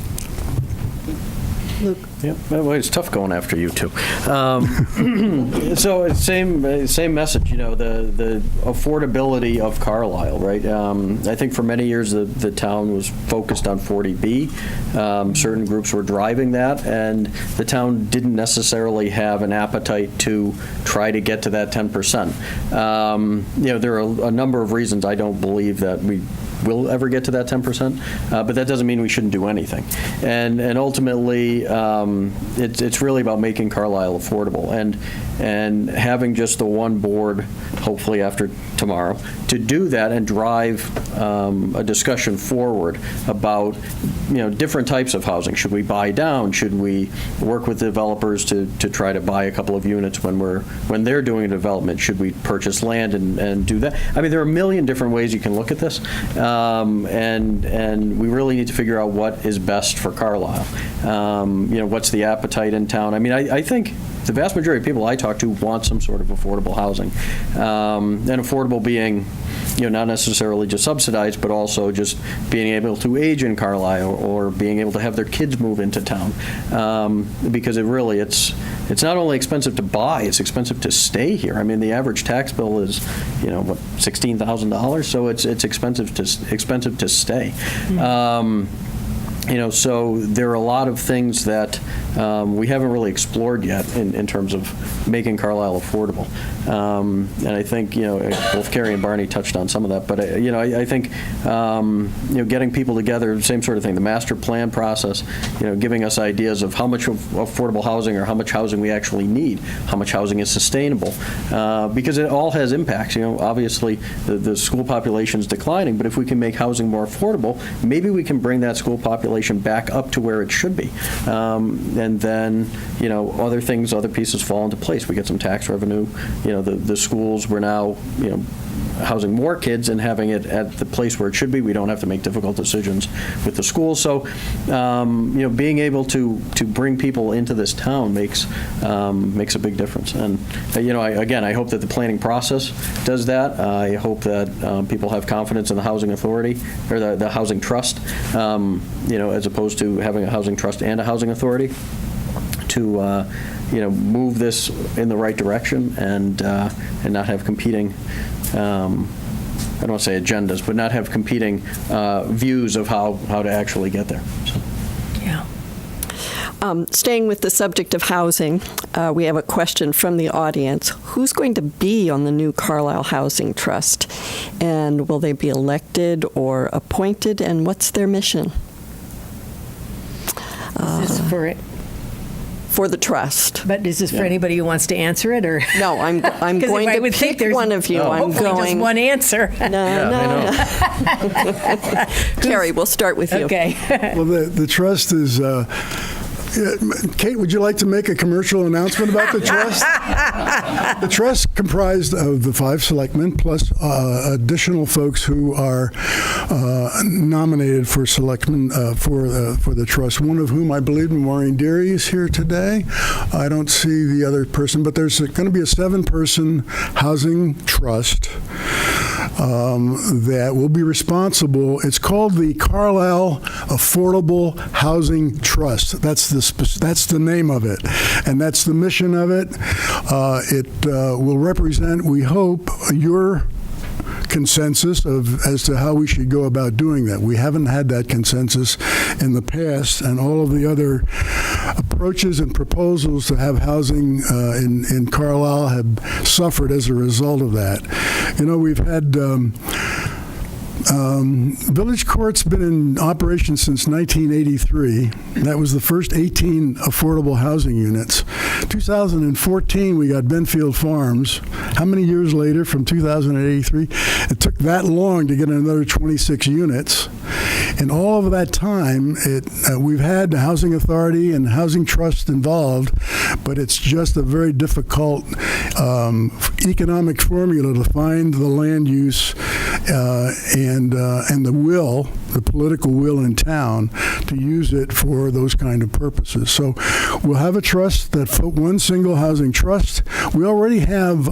Luke? Yeah, well, it's tough going after you two. So same message, the affordability of Carlisle, right? I think for many years the town was focused on 40B. Certain groups were driving that, and the town didn't necessarily have an appetite to try to get to that 10%. There are a number of reasons I don't believe that we will ever get to that 10%, but that doesn't mean we shouldn't do anything. And ultimately, it's really about making Carlisle affordable, and having just the one board, hopefully after tomorrow, to do that and drive a discussion forward about different types of housing. Should we buy down? Should we work with developers to try to buy a couple of units when they're doing a development? Should we purchase land and do that? I mean, there are a million different ways you can look at this, and we really need to figure out what is best for Carlisle. What's the appetite in town? I mean, I think the vast majority of people I talk to want some sort of affordable housing, and affordable being, not necessarily just subsidized, but also just being able to age in Carlisle or being able to have their kids move into town, because it's not only expensive to buy, it's expensive to stay here. I mean, the average tax bill is, $16,000, so it's expensive to stay. So there are a lot of things that we haven't really explored yet in terms of making Carlisle affordable. And I think, both Carrie and Barney touched on some of that, but, I think, getting people together, same sort of thing, the master plan process, giving us ideas of how much of affordable housing or how much housing we actually need, how much housing is sustainable, because it all has impacts. Obviously, the school population is declining, but if we can make housing more affordable, maybe we can bring that school population back up to where it should be. And then, other pieces fall into place. We get some tax revenue. The schools, we're now, housing more kids and having it at the place where it should be. We don't have to make difficult decisions with the schools. So, being able to bring people into this town makes a big difference. And, I hope that the planning process does that. I hope that people have confidence in the housing authority or the housing trust, as opposed to having a housing trust and a housing authority to, move this in the right direction and not have competing, I don't want to say agendas, but not have competing views of how to actually get there. So. Yeah. Staying with the subject of housing, we have a question from the audience. Who's going to be on the new Carlisle Housing Trust? And will they be elected or appointed? And what's their mission? Is this for the trust. But is this for anybody who wants to answer it, or? No, I'm going to pick one of you. I'm going. Just one answer. No. Carrie, we'll start with you. Okay. Well, the trust is. Kate, would you like to make a commercial announcement about the trust? The trust comprised of the 5 selectmen plus additional folks who are nominated for selectmen for the trust, one of whom I believe Maureen Deary is here today. I don't see the other person, but there's going to be a 7-person housing trust that will be responsible. It's called the Carlisle Affordable Housing Trust. That's the name of it, and that's the mission of it. It will represent, we hope, your consensus as to how we should go about doing that. We haven't had that consensus in the past, and all of the other approaches and proposals to have housing in Carlisle have suffered as a result of that. We've had Village Court's been in operation since 1983. That was the first 18 affordable housing units. 2014, we got Benfield Farms. How many years later, from 2083? It took that long to get another 26 units. In all of that time, we've had the Housing Authority and Housing Trust involved, but it's just a very difficult economic formula to find the land use and the political will in town to use it for those kind of purposes. So we'll have a trust, one single housing trust. We already have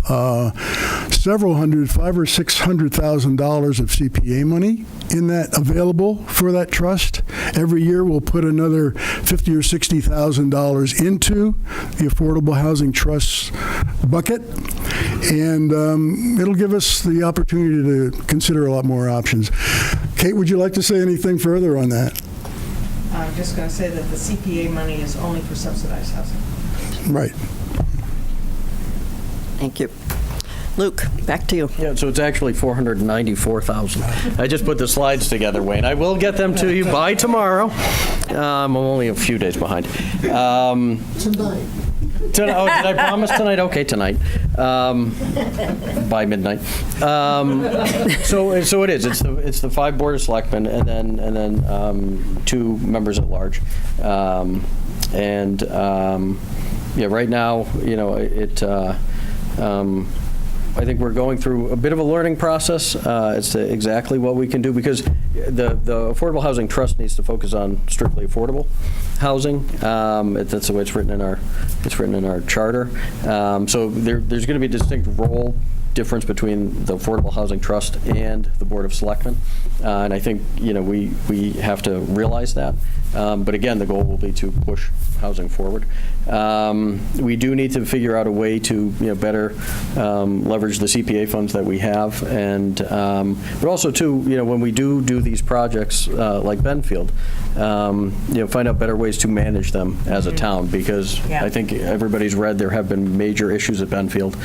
several hundred, $500,000 or $600,000 of CPA money in that available for that trust. Every year we'll put another $50,000 or $60,000 into the Affordable Housing Trust bucket, and it'll give us the opportunity to consider a lot more options. Kate, would you like to say anything further on that? I'm just going to say that the CPA money is only for subsidized housing. Right. Thank you. Luke, back to you. Yeah, so it's actually $494,000. I just put the slides together, Wayne. I will get them to you by tomorrow. I'm only a few days behind. Tonight. Did I promise tonight? Okay, tonight. By midnight. So it is. It's the 5 Board of Selectmen and then 2 members at large. Right now, I think we're going through a bit of a learning process as to exactly what we can do, because the Affordable Housing Trust needs to focus on strictly affordable housing. That's the way it's written in our charter. So there's going to be a distinct role difference between the Affordable Housing Trust and the Board of Selectmen, and I think we have to realize that. But again, the goal will be to push housing forward. We do need to figure out a way to better leverage the CPA funds that we have, and but also too, when we do these projects like Benfield, find out better ways to manage them as a town, because I think everybody's read there have been major issues at Benfield,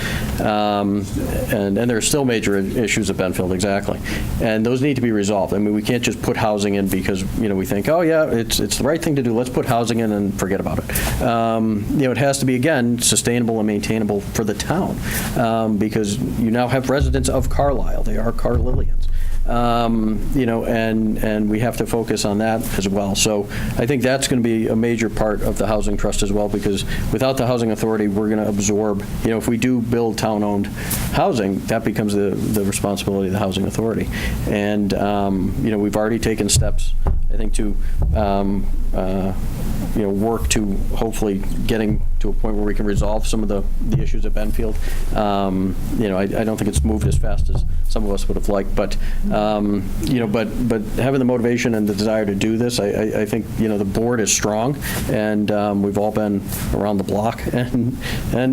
and there are still major issues at Benfield, exactly, and those need to be resolved. I mean, we can't just put housing in because we think, oh yeah, it's the right thing to do, let's put housing in and forget about it. It has to be, again, sustainable and maintainable for the town, because you now have residents of Carlisle. They are Carlilians. And we have to focus on that as well. So I think that's going to be a major part of the Housing Trust as well, because without the Housing Authority, we're going to absorb, if we do build town-owned housing, that becomes the responsibility of the Housing Authority. And, we've already taken steps, I think, to work to hopefully getting to a point where we can resolve some of the issues at Benfield. I don't think it's moved as fast as some of us would have liked, but but having the motivation and the desire to do this, I think the board is strong, and we've all been around the block, and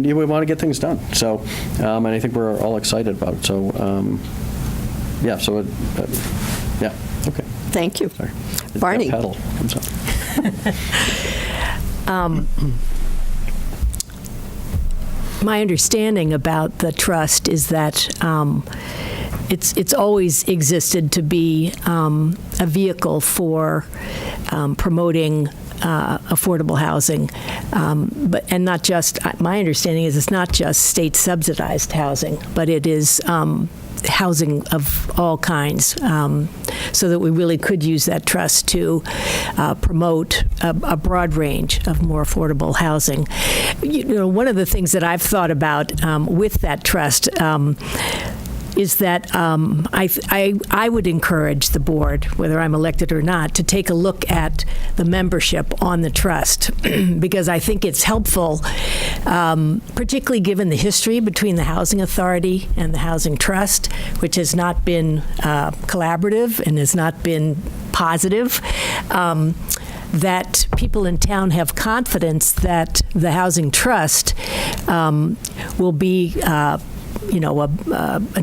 we want to get things done. So and I think we're all excited about it. So okay. Thank you. Sorry. Barney. Pedal comes up. My understanding about the trust is that it's always existed to be a vehicle for promoting affordable housing, and not just. My understanding is it's not just state subsidized housing, but it is housing of all kinds, so that we really could use that trust to promote a broad range of more affordable housing. One of the things that I've thought about with that trust is that I would encourage the board, whether I'm elected or not, to take a look at the membership on the trust, because I think it's helpful, particularly given the history between the Housing Authority and the Housing Trust, which has not been collaborative and has not been positive. That people in town have confidence that the Housing Trust will be an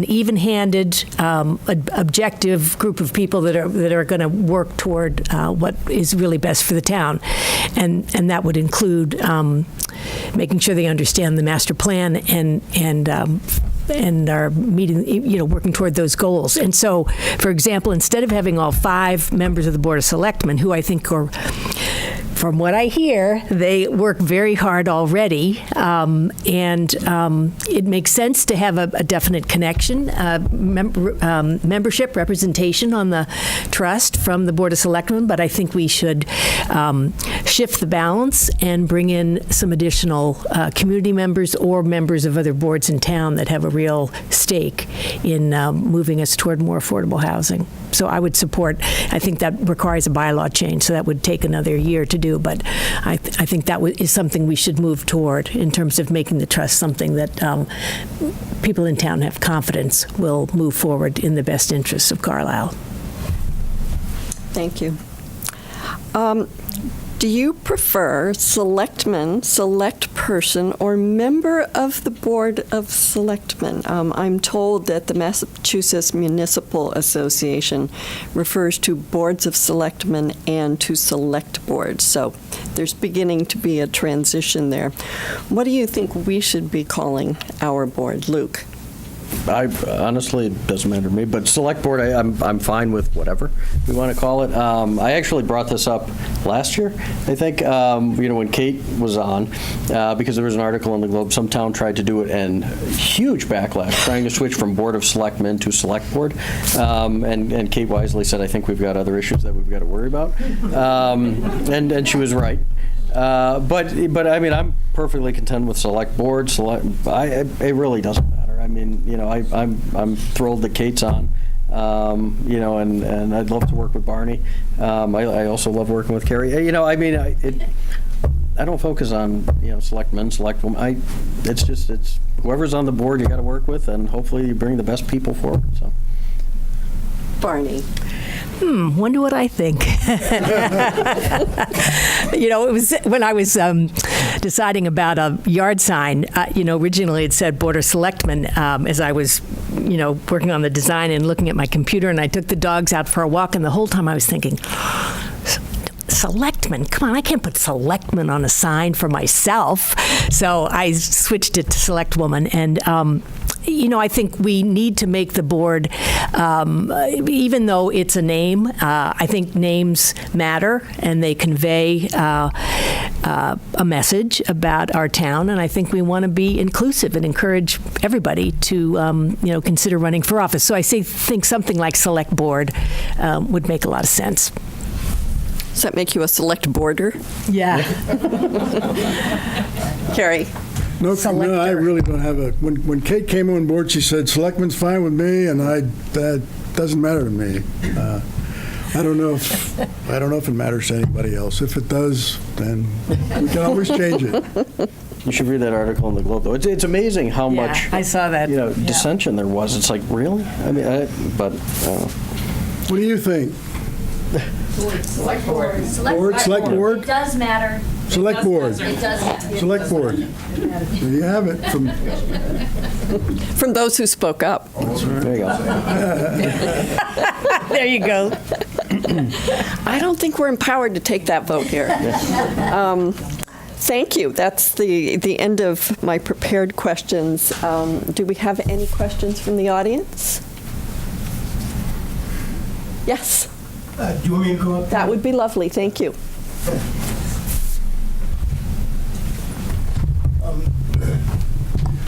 even-handed, objective group of people that are going to work toward what is really best for the town, and that would include making sure they understand the master plan and are meeting, working toward those goals. And so, for example, instead of having all 5 members of the Board of Selectmen, who I think are, from what I hear, they work very hard already, and it makes sense to have a definite connection, membership representation on the trust from the Board of Selectmen, but I think we should shift the balance and bring in some additional community members or members of other boards in town that have a real stake in moving us toward more affordable housing. So I would support, I think that requires a bylaw change, so that would take another year to do, but I think that is something we should move toward in terms of making the trust something that people in town have confidence will move forward in the best interests of Carlisle. Thank you. Do you prefer selectman, select person, or member of the Board of Selectmen? I'm told that the Massachusetts Municipal Association refers to boards of selectmen and to select boards, so there's beginning to be a transition there. What do you think we should be calling our board, Luke? honestly, it doesn't matter to me, but select board, I'm fine with whatever we want to call it. I actually brought this up last year, I think, when Kate was on, because there was an article in the Globe, some town tried to do it, and huge backlash, trying to switch from Board of Selectmen to Select Board. And Kate wisely said, I think we've got other issues that we've got to worry about. And she was right. But I mean, I'm perfectly content with select board. It really doesn't matter. I mean, I'm thrilled that Kate's on. And I'd love to work with Barney. I also love working with Carrie. I mean, I don't focus on select men, select women. It's whoever's on the board you got to work with, and hopefully you bring the best people forward. So, Barney. Wonder what I think. It was when I was deciding about a yard sign, originally it said Board of Selectmen as I was, working on the design and looking at my computer, and I took the dogs out for a walk, and the whole time I was thinking, Selectmen, come on, I can't put Selectmen on a sign for myself. So I switched it to Select Woman, and I think we need to make the board, even though it's a name, I think names matter and they convey a message about our town, and I think we want to be inclusive and encourage everybody to, consider running for office. So I think something like Select Board would make a lot of sense. Does that make you a select boarder? Yeah. Carrie? No, I really don't have a. When Kate came on board, she said, "Selectmen's fine with me," and that doesn't matter to me. I don't know if it matters to anybody else. If it does, then we can always change it. you should read that article in the Globe, though. It's amazing how much I saw that. dissension there was. It's like, really? I mean, What do you think? Select board. Select board? It does matter. Select board. It does matter. Select board. There you have it. From those who spoke up. there you go. There you go. I don't think we're empowered to take that vote here. Thank you. That's the end of my prepared questions. Do we have any questions from the audience? Yes. Do you want me to go up? That would be lovely. Thank you.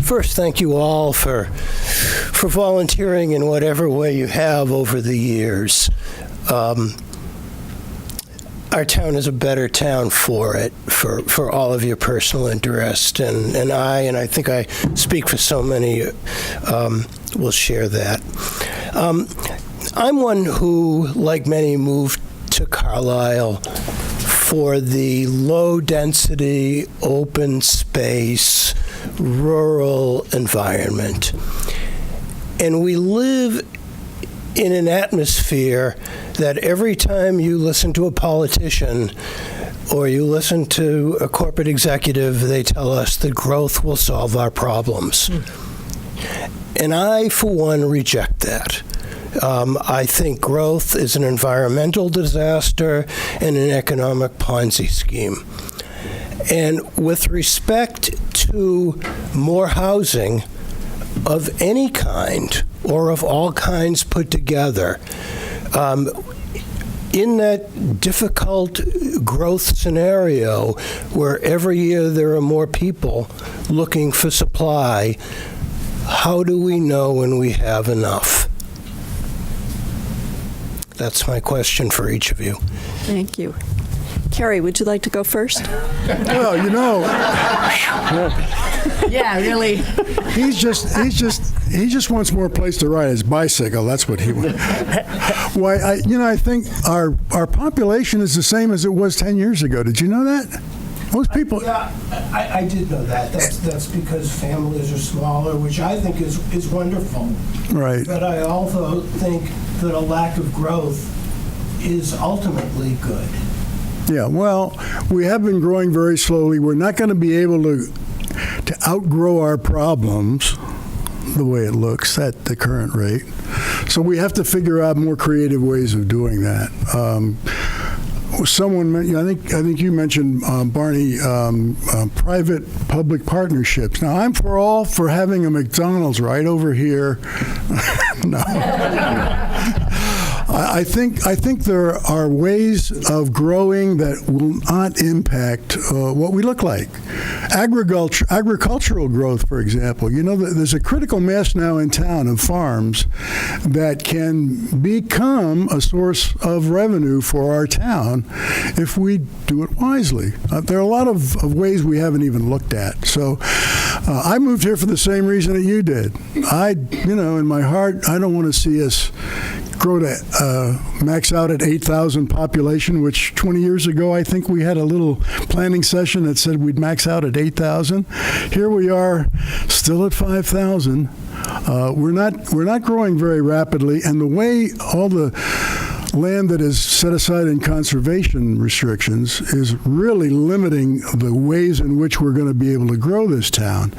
First, thank you all for volunteering in whatever way you have over the years. Our town is a better town for it, for all of your personal interest, and I think I speak for so many, will share that. I'm one who, like many, moved to Carlisle for the low-density, open space, rural environment. And we live in an atmosphere that every time you listen to a politician or you listen to a corporate executive, they tell us that growth will solve our problems. And I, for one, reject that. I think growth is an environmental disaster and an economic Ponzi scheme. And with respect to more housing of any kind or of all kinds put together, in that difficult growth scenario where every year there are more people looking for supply, how do we know when we have enough? That's my question for each of you. Thank you. Carrie, would you like to go first? Well, Yeah, really. he just wants more place to ride his bicycle. That's what he wants. Why, I think our population is the same as it was 10 years ago. Did you know that? Most people. I did know that. That's because families are smaller, which I think is wonderful. Right. But I also think that a lack of growth is ultimately good. Yeah, well, we have been growing very slowly. We're not going to be able to outgrow our problems the way it looks at the current rate. So we have to figure out more creative ways of doing that. someone, I think you mentioned, Barney, private-public partnerships. Now, I'm for having a McDonald's right over here. No. I think there are ways of growing that will not impact what we look like. Agricultural growth, for example. There's a critical mass now in town of farms that can become a source of revenue for our town if we do it wisely. There are a lot of ways we haven't even looked at. So I moved here for the same reason that you did. In my heart, I don't want to see us grow to max out at 8,000 population, which 20 years ago, I think we had a little planning session that said we'd max out at 8,000. Here we are, still at 5,000. We're not growing very rapidly, and the way all the land that is set aside in conservation restrictions is really limiting the ways in which we're going to be able to grow this town.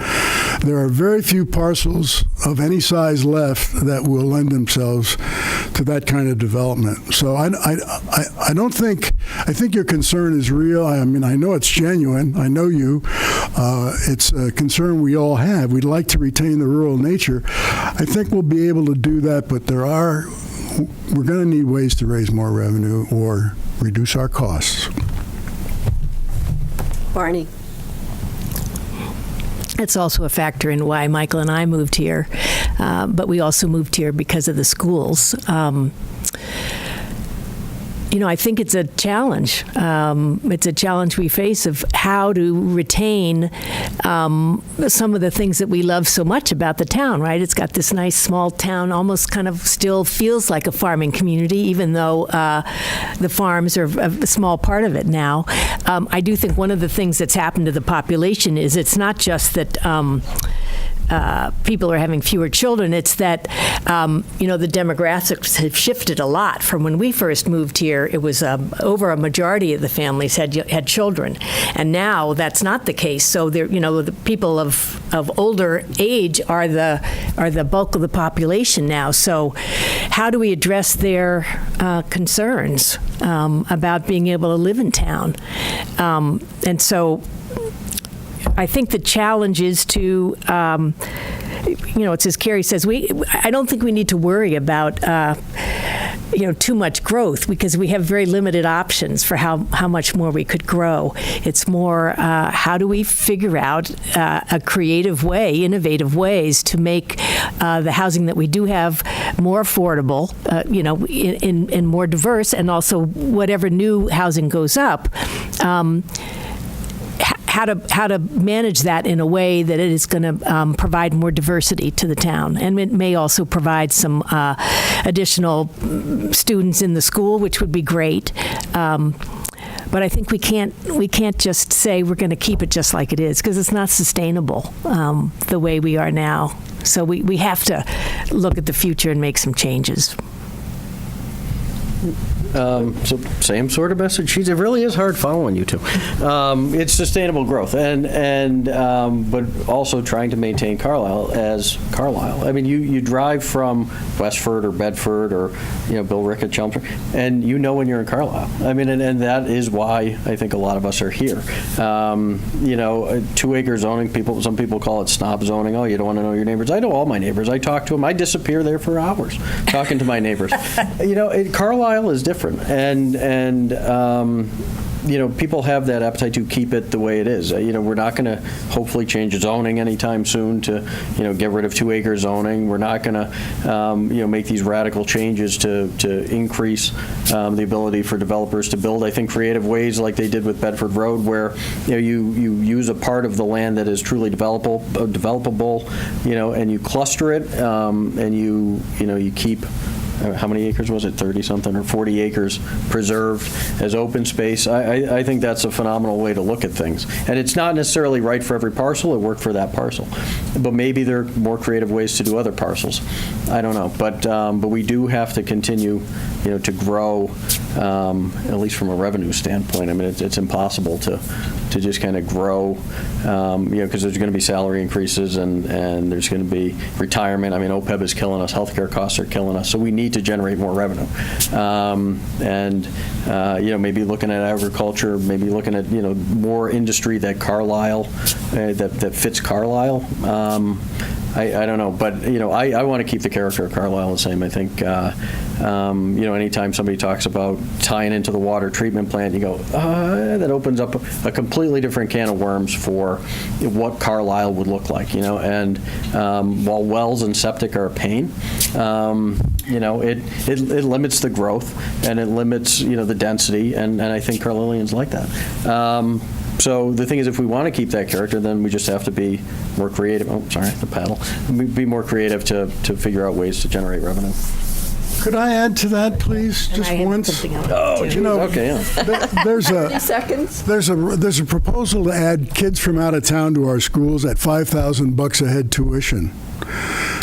There are very few parcels of any size left that will lend themselves to that kind of development. So I think your concern is real. I mean, I know it's genuine. I know you. It's a concern we all have. We'd like to retain the rural nature. I think we'll be able to do that, but we're going to need ways to raise more revenue or reduce our costs. Barney. It's also a factor in why Michael and I moved here, but we also moved here because of the schools. I think it's a challenge. It's a challenge we face of how to retain some of the things that we love so much about the town, right? It's got this nice small town, almost kind of still feels like a farming community, even though the farms are a small part of it now. I do think one of the things that's happened to the population is it's not just that people are having fewer children. It's that, the demographics have shifted a lot. From when we first moved here, it was over a majority of the families had children. And now that's not the case. So the people of older age are the bulk of the population now. So how do we address their concerns about being able to live in town? And so I think the challenge is to, it's as Carrie says, I don't think we need to worry about, too much growth because we have very limited options for how much more we could grow. It's more, how do we figure out a creative way, innovative ways to make the housing that we do have more affordable, and more diverse, and also whatever new housing goes up, how to manage that in a way that it is going to provide more diversity to the town, and it may also provide some additional students in the school, which would be great. But I think we can't just say we're going to keep it just like it is because it's not sustainable the way we are now. So we have to look at the future and make some changes. So same sort of message. It really is hard following you two. It's sustainable growth, and but also trying to maintain Carlisle as Carlisle. I mean, you drive from Westford or Bedford or Bill Rickett, Chelmsford, and when you're in Carlisle. I mean, and that is why I think a lot of us are here. 2-acre zoning. Some people call it snob zoning. Oh, you don't want to know your neighbors. I know all my neighbors. I talk to them. I disappear there for hours talking to my neighbors. Carlisle is different. And people have that appetite to keep it the way it is. We're not going to hopefully change zoning anytime soon to, get rid of 2-acre zoning. We're not going to, make these radical changes to increase the ability for developers to build. I think creative ways like they did with Bedford Road, where you use a part of the land that is truly developable, and you cluster it, and you keep. How many acres was it? 30-something or 40 acres preserved as open space. I think that's a phenomenal way to look at things. And it's not necessarily right for every parcel. It worked for that parcel. But maybe there are more creative ways to do other parcels. I don't know. But we do have to continue, to grow at least from a revenue standpoint. I mean, it's impossible to just kind of grow, because there's going to be salary increases and there's going to be retirement. I mean, OPEB is killing us. Healthcare costs are killing us. So we need to generate more revenue. Maybe looking at agriculture, maybe looking at, more industry that Carlisle, that fits Carlisle. I don't know, but I want to keep the character of Carlisle the same. I think anytime somebody talks about tying into the water treatment plant, you go, that opens up a completely different can of worms for what Carlisle would look like. And while wells and septic are a pain, it limits the growth and it limits the density, and I think Carlilians like that. So the thing is, if we want to keep that character, then we just have to be more creative. Oh, sorry, the paddle. Be more creative to figure out ways to generate revenue. Could I add to that, please, just once? Oh, okay. Yeah. There's 30 seconds. There's a proposal to add kids from out of town to our schools at $5,000 a head tuition.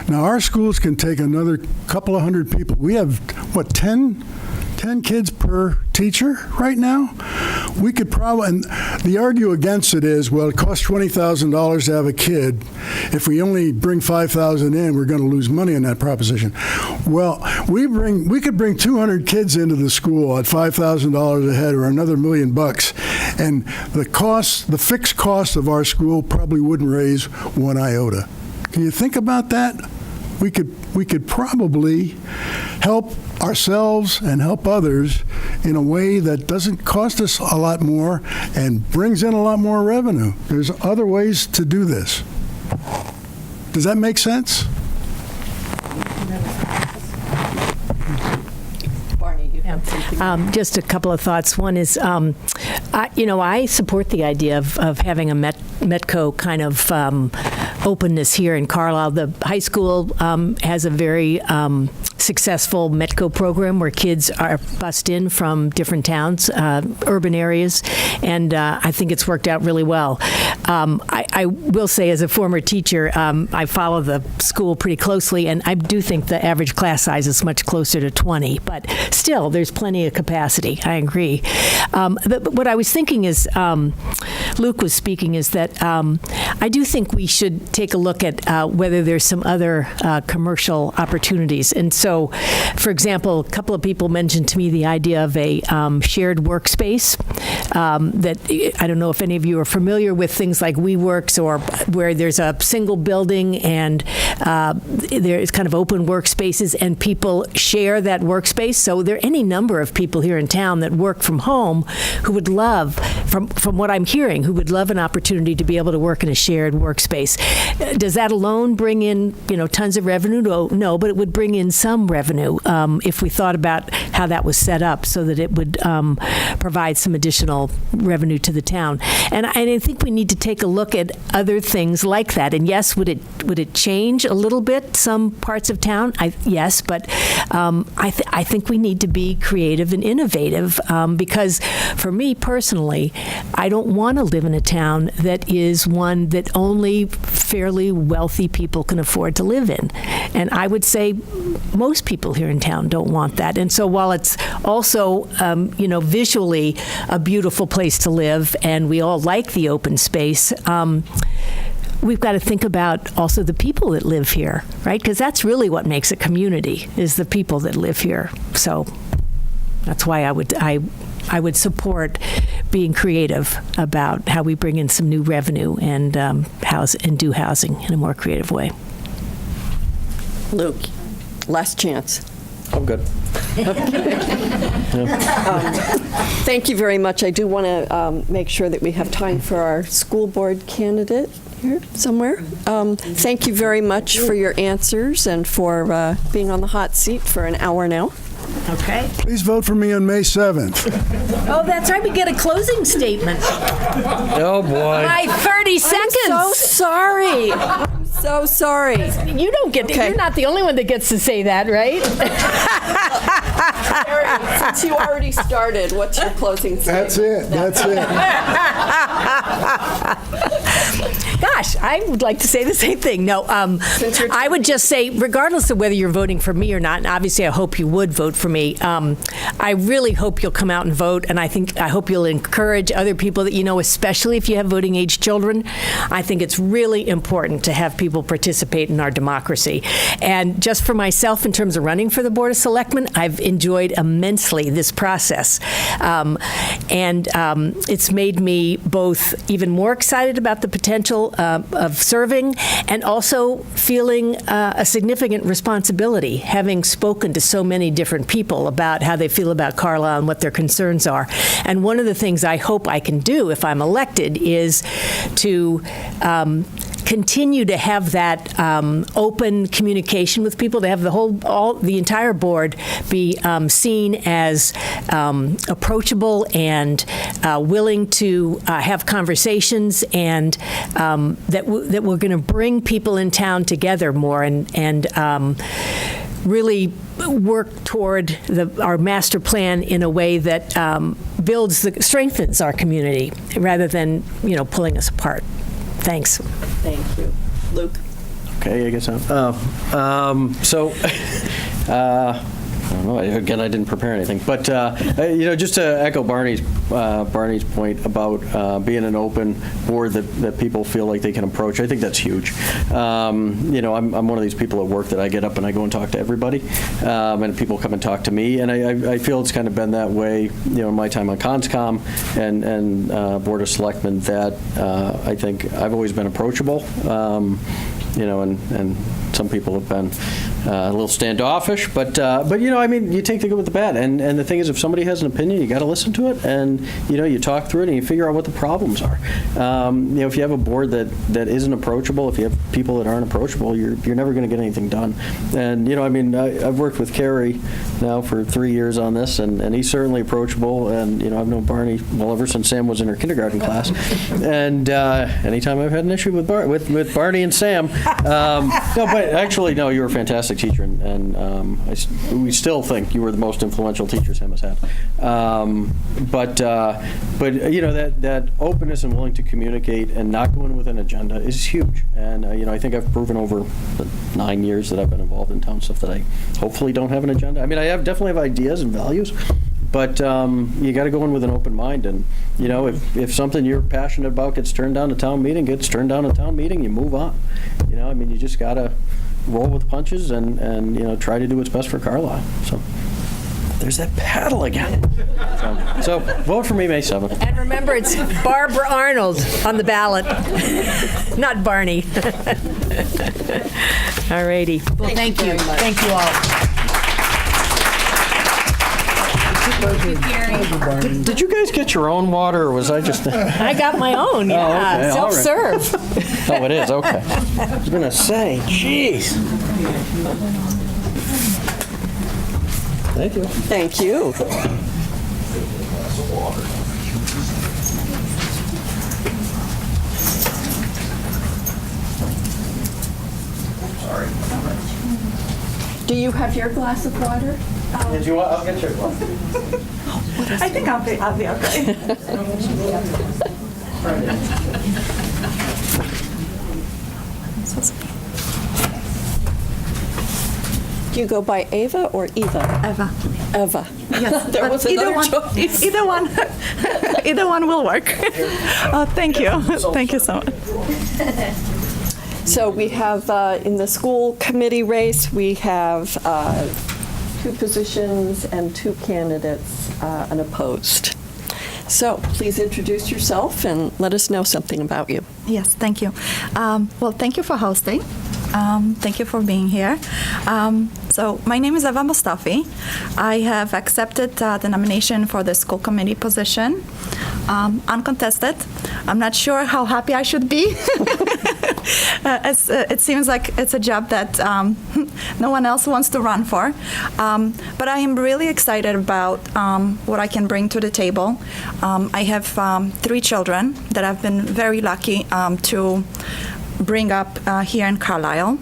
Now, our schools can take another couple of hundred people. We have, 10 kids per teacher right now? We could probably, and the argue against it is, well, it costs $20,000 to have a kid. If we only bring 5,000 in, we're going to lose money on that proposition. Well, we could bring 200 kids into the school at $5,000 a head, or another $1 million, and the fixed cost of our school probably wouldn't raise one iota. Can you think about that? We could probably help ourselves and help others in a way that doesn't cost us a lot more and brings in a lot more revenue. There's other ways to do this. Does that make sense? Just a couple of thoughts. One is, I support the idea of having a Metco kind of openness here in Carlisle. The high school has a very successful Metco program where kids are bused in from different towns, urban areas, and I think it's worked out really well. I will say, as a former teacher, I follow the school pretty closely, and I do think the average class size is much closer to 20, but still, there's plenty of capacity. I agree. But what I was thinking is, Luke was speaking, is that I do think we should take a look at whether there's some other commercial opportunities. And so, for example, a couple of people mentioned to me the idea of a shared workspace that I don't know if any of you are familiar with things like WeWorks, or where there's a single building and there's kind of open workspaces and people share that workspace. So there are any number of people here in town that work from home who would love, from what I'm hearing, who would love an opportunity to be able to work in a shared workspace. Does that alone bring in, tons of revenue? No, but it would bring in some revenue if we thought about how that was set up so that it would provide some additional revenue to the town. And I think we need to take a look at other things like that. And yes, would it change a little bit some parts of town? Yes, but I think we need to be creative and innovative because for me personally, I don't want to live in a town that is one that only fairly wealthy people can afford to live in. And I would say most people here in town don't want that. And so while it's also, visually a beautiful place to live, and we all like the open space, we've got to think about also the people that live here, right? Because that's really what makes a community, is the people that live here. So that's why I would support being creative about how we bring in some new revenue and do housing in a more creative way. Luke, last chance. I'm good. Thank you very much. I do want to make sure that we have time for our school board candidate here somewhere. Thank you very much for your answers and for being on the hot seat for an hour now. Okay. Please vote for me on May 7th. Oh, that's right. We get a closing statement. Oh, boy. By 30 seconds. I'm so sorry. I'm so sorry. You don't get to, you're not the only one that gets to say that, right? Since you already started, what's your closing statement? That's it. Gosh, I would like to say the same thing. No, I would just say, regardless of whether you're voting for me or not, and obviously I hope you would vote for me, I really hope you'll come out and vote, and I hope you'll encourage other people that you know, especially if you have voting age children. I think it's really important to have people participate in our democracy. And just for myself, in terms of running for the Board of Selectmen, I've enjoyed immensely this process. It's made me both even more excited about the potential of serving and also feeling a significant responsibility, having spoken to so many different people about how they feel about Carlisle and what their concerns are. And one of the things I hope I can do if I'm elected is to continue to have that open communication with people, to have the entire board be seen as approachable and willing to have conversations, and that we're going to bring people in town together more and really work toward our master plan in a way that strengthens our community rather than pulling us apart. Thanks. Thank you. Luke? Okay, I guess so. I don't know. Again, I didn't prepare anything, but just to echo Barney's point about being an open board that people feel like they can approach. I think that's huge. I'm one of these people at work that I get up and I go and talk to everybody, and people come and talk to me, and I feel it's kind of been that way, in my time on Conscom and Board of Selectmen, that I think I've always been approachable. And some people have been a little standoffish, but you take the good with the bad, and the thing is, if somebody has an opinion, you got to listen to it, and you talk through it, and you figure out what the problems are. If you have a board that isn't approachable, if you have people that aren't approachable, you're never going to get anything done. And I've worked with Kerry now for 3 years on this, and he's certainly approachable, and I've known Barney ever since Sam was in her kindergarten class, and anytime I've had an issue with Barney and Sam. No, but actually, no, you were a fantastic teacher, and we still think you were the most influential teacher Sam has had. But that openness and willing to communicate and not go in with an agenda is huge. And I think I've proven over the 9 years that I've been involved in town stuff that I hopefully don't have an agenda. I mean, I definitely have ideas and values. But you got to go in with an open mind, and if something you're passionate about gets turned down to town meeting, you move on. You just got to roll with the punches and try to do what's best for Carlisle. So there's that paddle again. So vote for me May 7th. And remember, it's Barbara Arnold on the ballot, not Barney. All righty. Well, thank you. Thank you all. Did you guys get your own water, or was I just... I got my own, yeah. Okay. Self-serve. Right. Oh, it is? Okay. I was going to say, jeez. Thank you. Thank you. Sorry. Do you have your glass of water? Did you want? I'll get your glass. I think I'll be okay. Do you go by Ava or Eva? Eva. Eva. Yes, there was another choice. Either one will work. Oh, thank you. Thank you so much. So we have, in the school committee race, we have 2 positions and 2 candidates unopposed. So please introduce yourself and let us know something about you. Yes, thank you. Well, thank you for hosting. Thank you for being here. So my name is Eva Mustafi. I have accepted the nomination for the school committee position, uncontested. I'm not sure how happy I should be. It seems like it's a job that no one else wants to run for. But I am really excited about what I can bring to the table. I have 3 children that I've been very lucky to bring up here in Carlisle.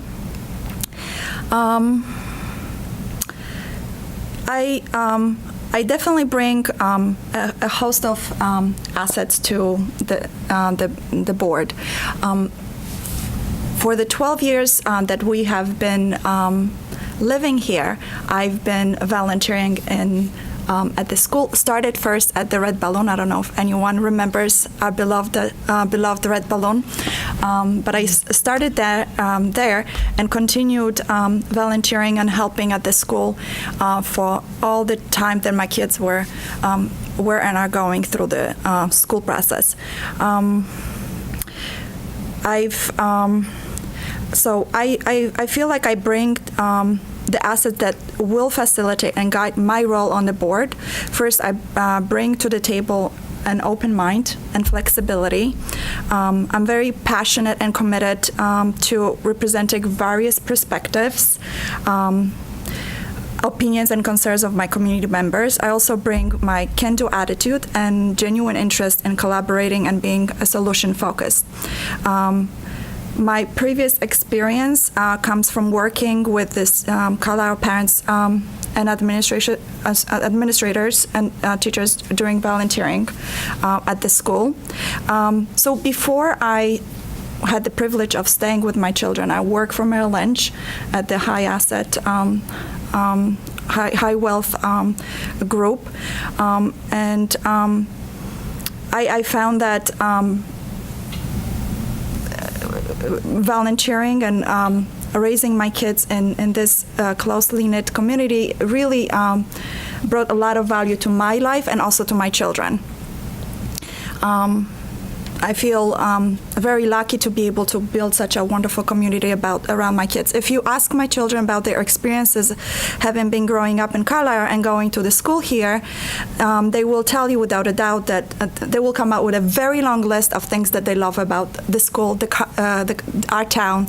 I definitely bring a host of assets to the board. For the 12 years that we have been living here, I've been volunteering at the school. Started first at the Red Balloon. I don't know if anyone remembers our beloved Red Balloon, but I started there and continued volunteering and helping at the school for all the time that my kids were and are going through the school process. I feel like I bring the assets that will facilitate and guide my role on the board. First, I bring to the table an open mind and flexibility. I'm very passionate and committed to representing various perspectives, opinions and concerns of my community members. I also bring my can-do attitude and genuine interest in collaborating and being solution-focused. My previous experience comes from working with this Carlisle parents and administrators and teachers during volunteering at the school. So before I had the privilege of staying with my children, I worked for Merrill Lynch at the high asset, high wealth group, and I found that volunteering and raising my kids in this closely knit community really brought a lot of value to my life and also to my children. I feel very lucky to be able to build such a wonderful community around my kids. If you ask my children about their experiences having been growing up in Carlisle and going to the school here, they will tell you without a doubt that they will come out with a very long list of things that they love about the school, our town.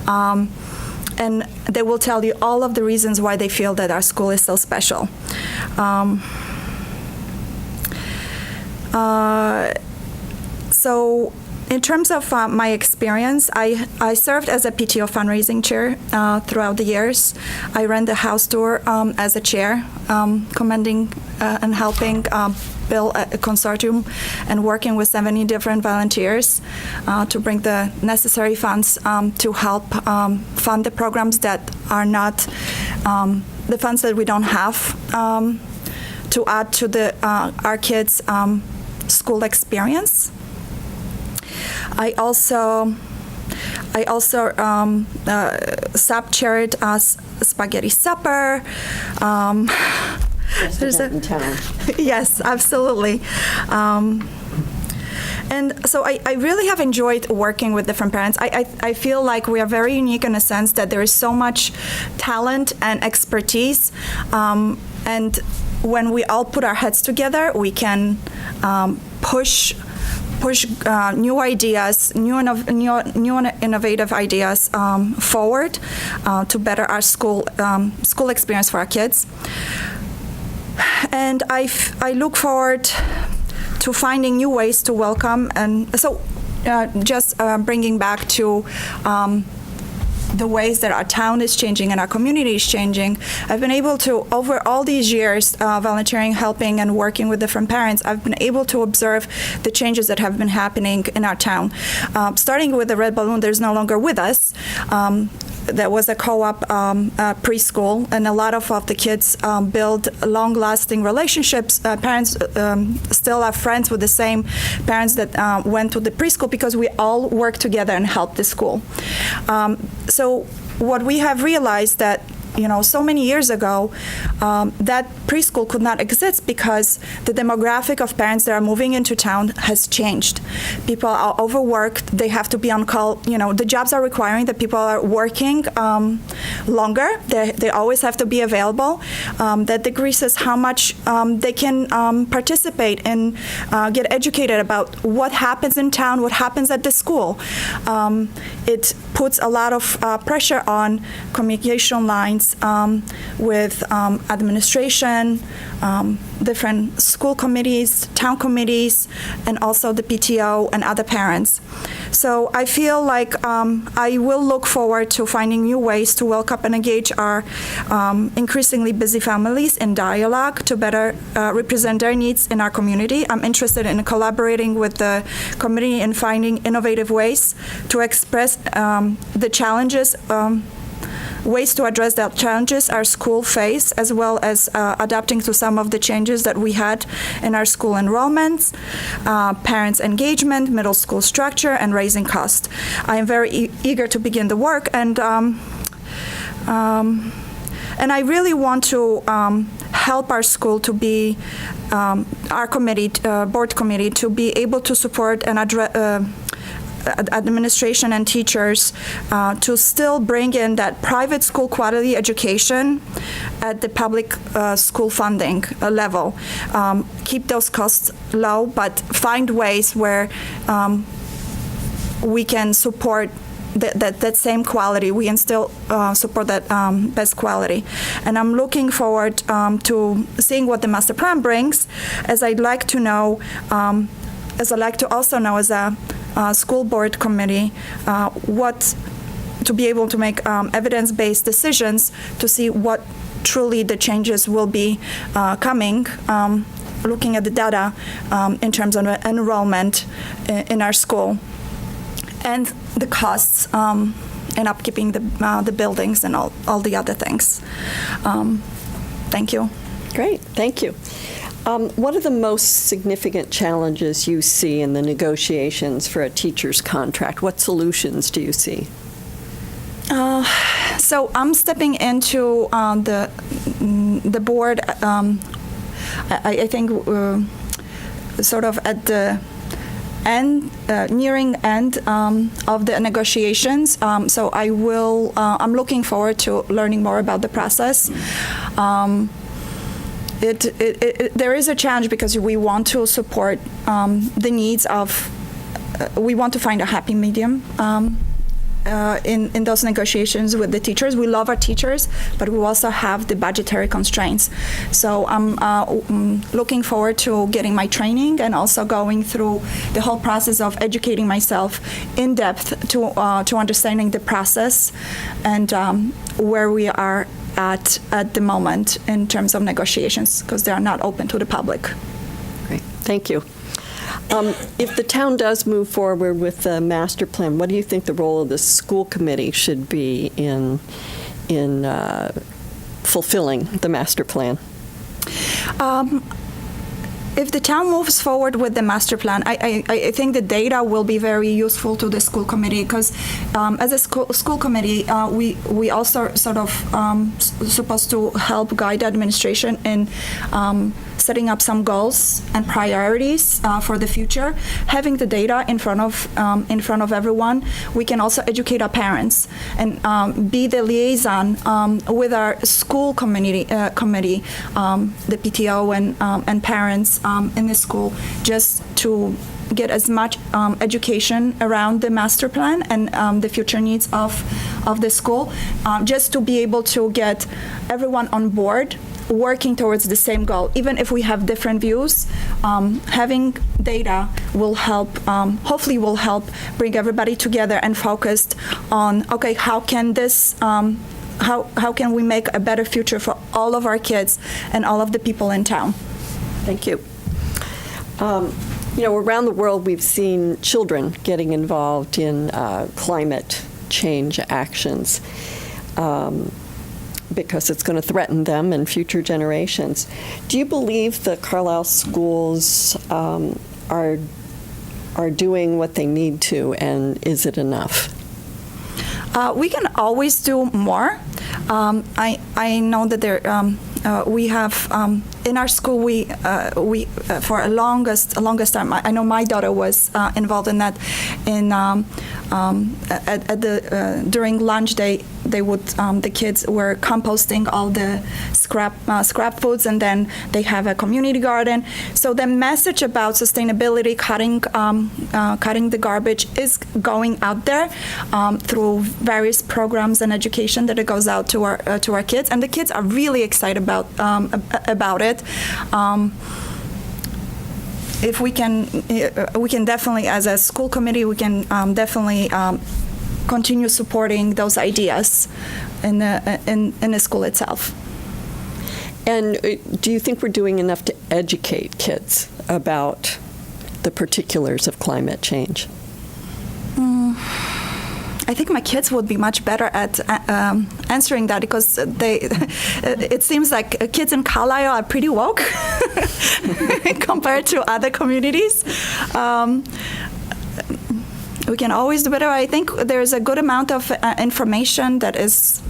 And they will tell you all of the reasons why they feel that our school is so special. So in terms of my experience, I served as a PTO fundraising chair throughout the years. I ran the house tour as a chair, commending and helping build a consortium and working with 70 different volunteers to bring the necessary funds to help fund the programs that are not the funds that we don't have to add to our kids' school experience. I also sub-chaired spaghetti supper. There's in town. Yes, absolutely. And so I really have enjoyed working with different parents. I feel like we are very unique in a sense that there is so much talent and expertise. And when we all put our heads together, we can push new ideas, new and innovative ideas forward to better our school experience for our kids. And I look forward to finding new ways to welcome. And so just bringing back to the ways that our town is changing and our community is changing, I've been able to, over all these years, volunteering, helping, and working with different parents, I've been able to observe the changes that have been happening in our town. Starting with the Red Balloon, there's no longer with us. There was a co-op preschool, and a lot of the kids build long-lasting relationships. Parents still are friends with the same parents that went to the preschool because we all work together and help the school. So what we have realized that, so many years ago, that preschool could not exist because the demographic of parents that are moving into town has changed. People are overworked. They have to be on call. The jobs are requiring that people are working longer. They always have to be available. That decreases how much they can participate and get educated about what happens in town, what happens at the school. It puts a lot of pressure on communication lines meetings with administration, different school committees, town committees, and also the PTO and other parents. So I feel like I will look forward to finding new ways to welcome and engage our increasingly busy families in dialogue to better represent their needs in our community. I'm interested in collaborating with the community and finding innovative ways to express the challenges, ways to address the challenges our school face, as well as adapting to some of the changes that we had in our school enrollments, parents' engagement, middle school structure, and raising costs. I am very eager to begin the work, and I really want to help our school to be, our committee, board committee, to be able to support and address administration and teachers to still bring in that private school quality education at the public school funding level. Keep those costs low, but find ways where we can support that same quality. We can still support that best quality. And I'm looking forward to seeing what the master plan brings, as I'd like to know, as I'd like to also know as a school board committee, what to be able to make evidence-based decisions to see what truly the changes will be coming, looking at the data in terms of enrollment in our school and the costs and upkeeping the buildings and all the other things. Thank you. Great, thank you. What are the most significant challenges you see in the negotiations for a teacher's contract? What solutions do you see? So I'm stepping into the board, I think, sort of at the end, nearing end of the negotiations. So I'm looking forward to learning more about the process. There is a challenge because we want to support the needs of, we want to find a happy medium in those negotiations with the teachers. We love our teachers, but we also have the budgetary constraints. So I'm looking forward to getting my training and also going through the whole process of educating myself in depth to understanding the process and where we are at the moment in terms of negotiations, because they are not open to the public. Great, thank you. If the town does move forward with the master plan, what do you think the role of the school committee should be in fulfilling the master plan? If the town moves forward with the master plan, I think the data will be very useful to the school committee, because as a school committee, we also sort of supposed to help guide the administration in setting up some goals and priorities for the future. Having the data in front of everyone, we can also educate our parents and be the liaison with our school committee, the PTO and parents in the school, just to get as much education around the master plan and the future needs of the school, just to be able to get everyone on board working towards the same goal. Even if we have different views, having data will help, hopefully will help bring everybody together and focused on, okay, how can this, how can we make a better future for all of our kids and all of the people in town? Thank you. You know, around the world, we've seen children getting involved in climate change actions because it's going to threaten them and future generations. Do you believe the Carlisle schools are doing what they need to, and is it enough? We can always do more. I know that there. We have in our school. We for a longest time. I know my daughter was involved in that, in during lunch they would the kids were composting all the scrap foods, and then they have a community garden. So the message about sustainability, cutting the garbage, is going out there through various programs and education that it goes out to our kids, and the kids are really excited about it. If we can definitely, as a school committee, we can definitely continue supporting those ideas in the school itself. And do you think we're doing enough to educate kids about the particulars of climate change? I think my kids would be much better at answering that, because it seems like kids in Carlisle are pretty woke compared to other communities. We can always do better. I think there's a good amount of information that is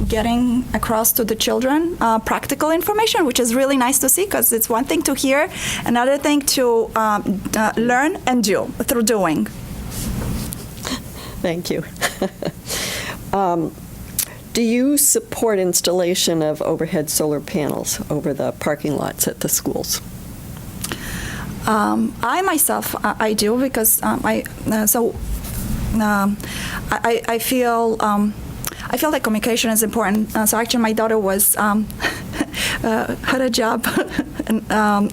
getting across to the children, practical information, which is really nice to see, because it's one thing to hear, another thing to learn and do through doing. Thank you. Do you support installation of overhead solar panels over the parking lots at the schools? I myself, I do, because I feel that communication is important. So actually, my daughter was had a job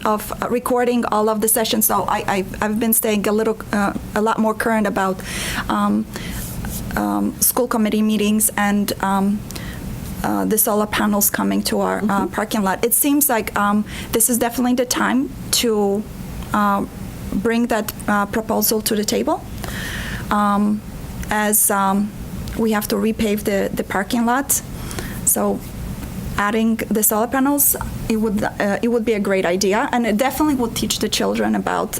of recording all of the sessions. So I've been staying a lot more current about school committee meetings and the solar panels coming to our parking lot. It seems like this is definitely the time to bring that proposal to the table, as we have to repave the parking lot. So adding the solar panels, it would be a great idea, and it definitely would teach the children about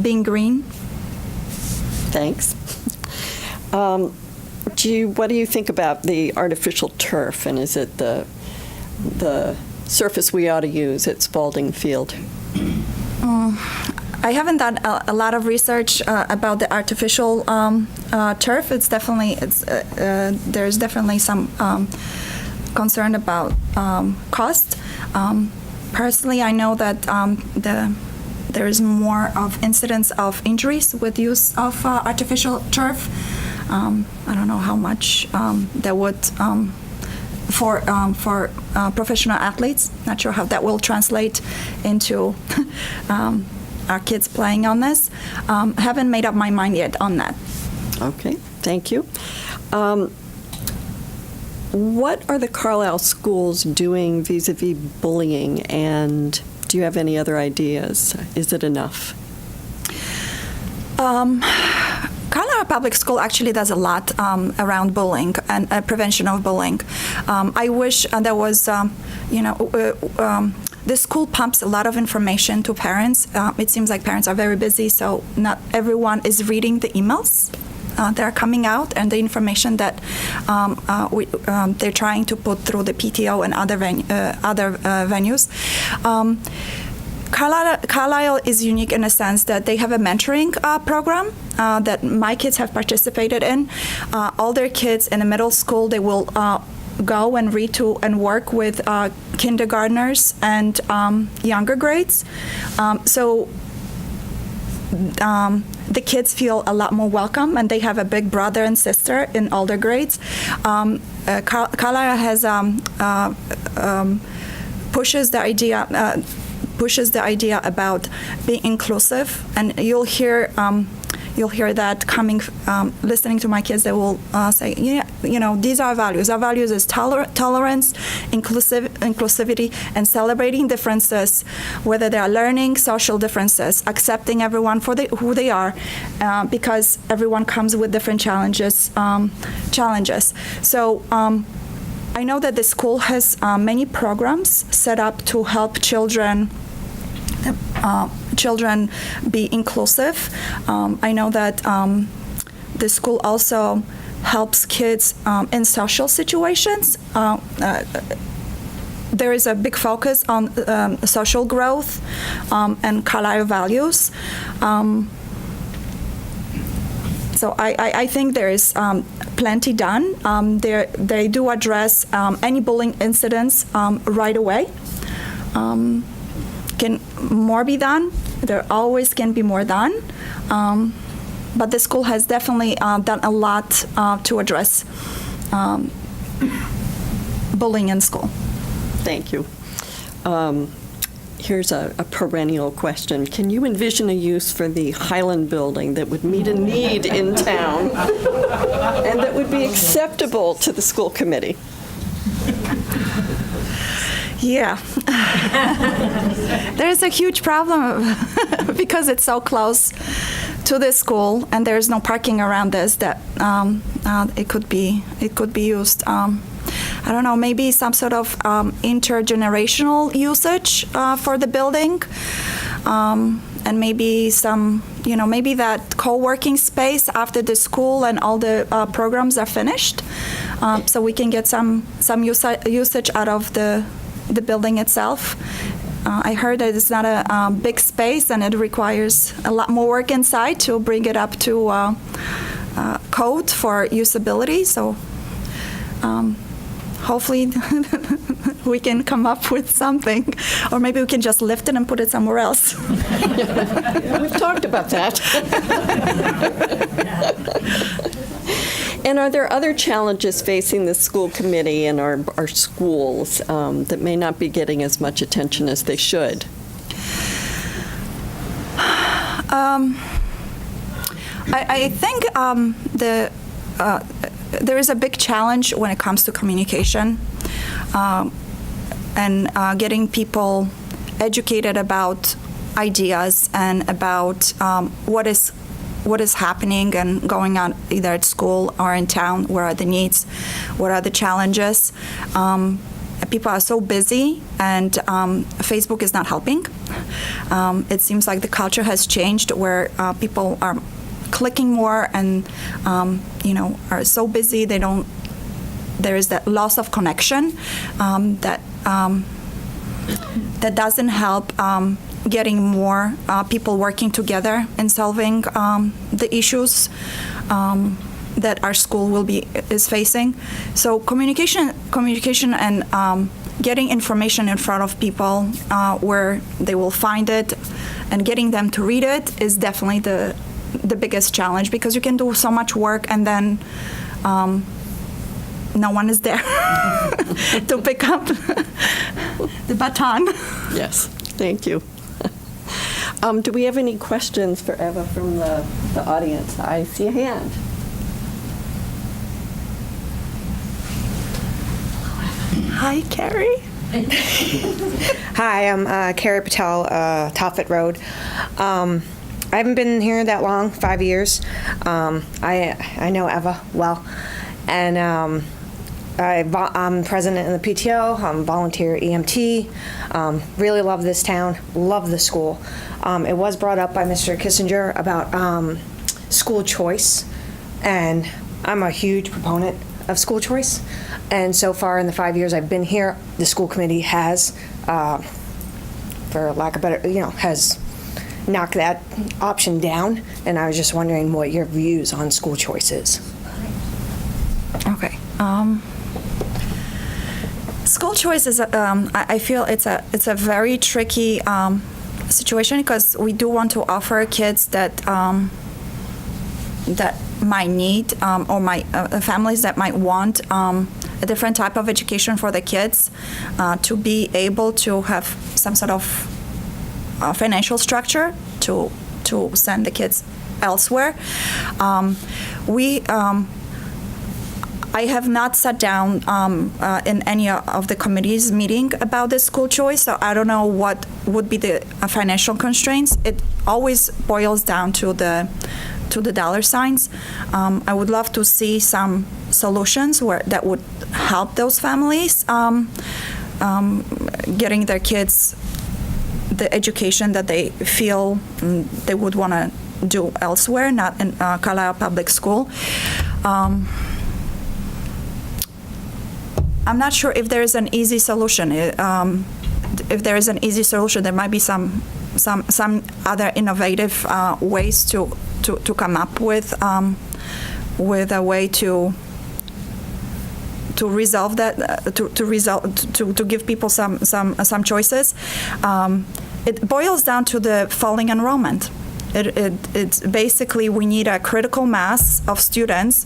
being green. Thanks. What do you think about the artificial turf, and is it the surface we ought to use at Spalding Field? I haven't done a lot of research about the artificial turf. There's definitely some concern about cost. Personally, I know that there is more of incidents of injuries with use of artificial turf. I don't know how much that would for professional athletes. Not sure how that will translate into our kids playing on this. Haven't made up my mind yet on that. Okay, thank you. What are the Carlisle schools doing vis-a-vis bullying, and do you have any other ideas? Is it enough? Carlisle Public School actually does a lot around bullying and prevention of bullying. I wish there was, the school pumps a lot of information to parents. It seems like parents are very busy, so not everyone is reading the emails that are coming out and the information that they're trying to put through the PTO and other venues. Carlisle is unique in a sense that they have a mentoring program that my kids have participated in. All their kids in the middle school, they will go and read to and work with kindergartners and younger grades. So the kids feel a lot more welcome, and they have a big brother and sister in older grades. Carlisle has pushes the idea about being inclusive, and you'll hear that coming, listening to my kids. They will say, these are our values. Our values is tolerance, inclusivity, and celebrating differences, whether they are learning, social differences, accepting everyone for who they are, because everyone comes with different challenges. So I know that the school has many programs set up to help children be inclusive. I know that the school also helps kids in social situations. There is a big focus on social growth and Carlisle values. So I think there is plenty done. They do address any bullying incidents right away. Can more be done? There always can be more done. But the school has definitely done a lot to address bullying in school. Thank you. Here's a perennial question. Can you envision a use for the Highland building that would meet a need in town and that would be acceptable to the school committee? Yeah. There's a huge problem because it's so close to the school and there's no parking around this that it could be used. I don't know, maybe some sort of intergenerational usage for the building, and maybe some, maybe that co-working space after the school and all the programs are finished, so we can get some usage out of the building itself. I heard that it's not a big space and it requires a lot more work inside to bring it up to code for usability. So. Hopefully we can come up with something, or maybe we can just lift it and put it somewhere else. We've talked about that. And are there other challenges facing the school committee and our schools that may not be getting as much attention as they should? I think there is a big challenge when it comes to communication and getting people educated about ideas and about what is happening and going on either at school or in town. Where are the needs? What are the challenges? People are so busy, and Facebook is not helping. It seems like the culture has changed where people are clicking more and are so busy there is that loss of connection that doesn't help getting more people working together and solving the issues that our school is facing. So communication and getting information in front of people where they will find it and getting them to read it is definitely the biggest challenge, because you can do so much work and then no one is there to pick up the baton. Yes, thank you. Do we have any questions for Eva from the audience? I see a hand. Hi, Carrie. Hi, I'm Carrie Patel, Tophet Road. I haven't been here that long, 5 years. I know Eva well, and I'm president in the PTO. I'm volunteer EMT. Really love this town, love the school. It was brought up by Mr. Kissinger about school choice, and I'm a huge proponent of school choice. And so far in the 5 years I've been here, the school committee has, for lack of better, has knock that option down, and I was just wondering what your views on school choice is. Okay. School choice is, I feel it's a very tricky situation, because we do want to offer kids that might need or families that might want a different type of education for the kids to be able to have some sort of financial structure to send the kids elsewhere. I have not sat down in any of the committees meeting about the school choice, so I don't know what would be the financial constraints. It always boils down to the dollar signs. I would love to see some solutions that would help those families getting their kids the education that they feel they would want to do elsewhere, not in Carlisle Public School. I'm not sure if there is an easy solution. If there is an easy solution, there might be some other innovative ways to to come up with a way to resolve that, to give people some choices. It boils down to the falling enrollment. It's basically we need a critical mass of students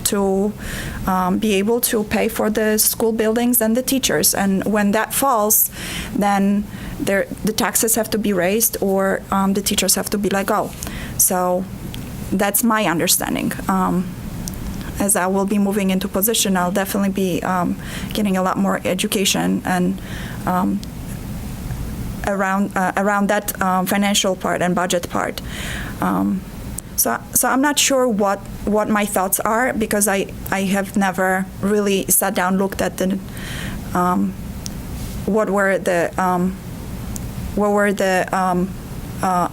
to be able to pay for the school buildings and the teachers. And when that falls, then the taxes have to be raised, or the teachers have to be let go. So that's my understanding. As I will be moving into position, I'll definitely be getting a lot more education and around that financial part and budget part. So I'm not sure what my thoughts are, because I have never really sat down, looked at the what were the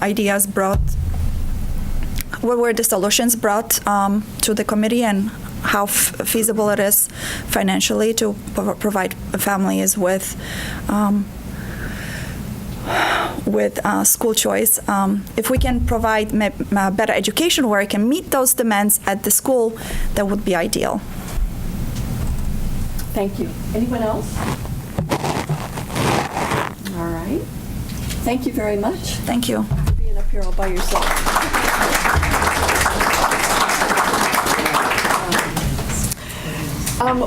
ideas brought, what were the solutions brought to the committee, and how feasible it is financially to provide families with school choice. If we can provide better education where I can meet those demands at the school, that would be ideal. Thank you. Anyone else? All right. Thank you very much. Thank you. Being up here all by yourself.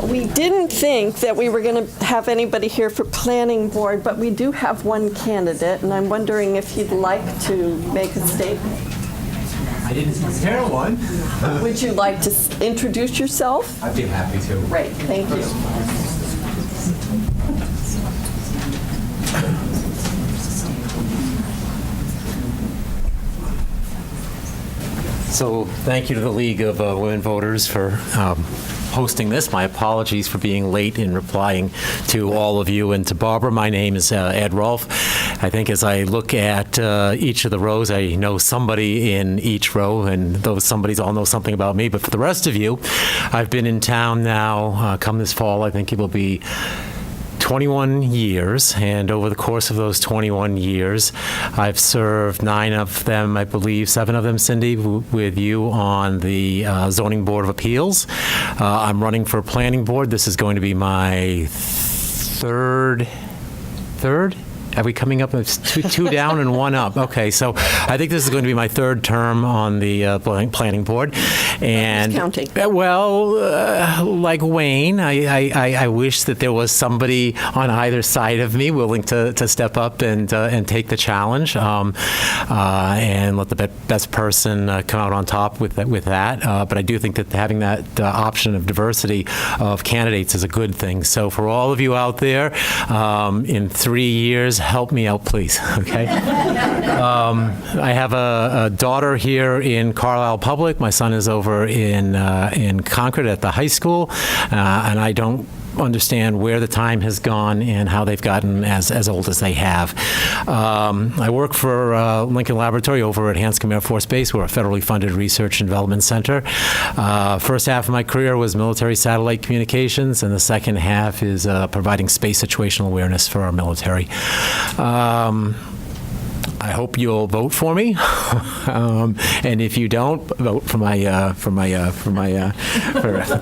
We didn't think that we were going to have anybody here for planning board, but we do have one candidate, and I'm wondering if you'd like to make a statement. I didn't prepare one. Would you like to introduce yourself? I'd be happy to. Great, thank you. So thank you to the League of Women Voters for hosting this. My apologies for being late in replying to all of you. And to Barbara, my name is Ed Rolfe. I think as I look at each of the rows, I know somebody in each row, and those somebodies all know something about me. But for the rest of you, I've been in town now, come this fall, I think it will be 21 years, and over the course of those 21 years, I've served 9 of them, I believe, 7 of them, Cindy, with you on the Zoning Board of Appeals. I'm running for Planning Board. This is going to be my third? Are we coming up? It's two down and 1 up. Okay, so I think this is going to be my 3rd term on the planning board. And counting. Like Wayne, I wish that there was somebody on either side of me willing to step up and take the challenge and let the best person come out on top with that. But I do think that having that option of diversity of candidates is a good thing. So for all of you out there, in 3 years, help me out, please, okay? I have a daughter here in Carlisle Public. My son is over in Concord at the high school, and I don't understand where the time has gone and how they've gotten as old as they have. I work for Lincoln Laboratory over at Hanscom Air Force Base. We're a federally funded research and development center. First half of my career was military satellite communications, and the second half is providing space situational awareness for our military. I hope you'll vote for me, and if you don't, vote for for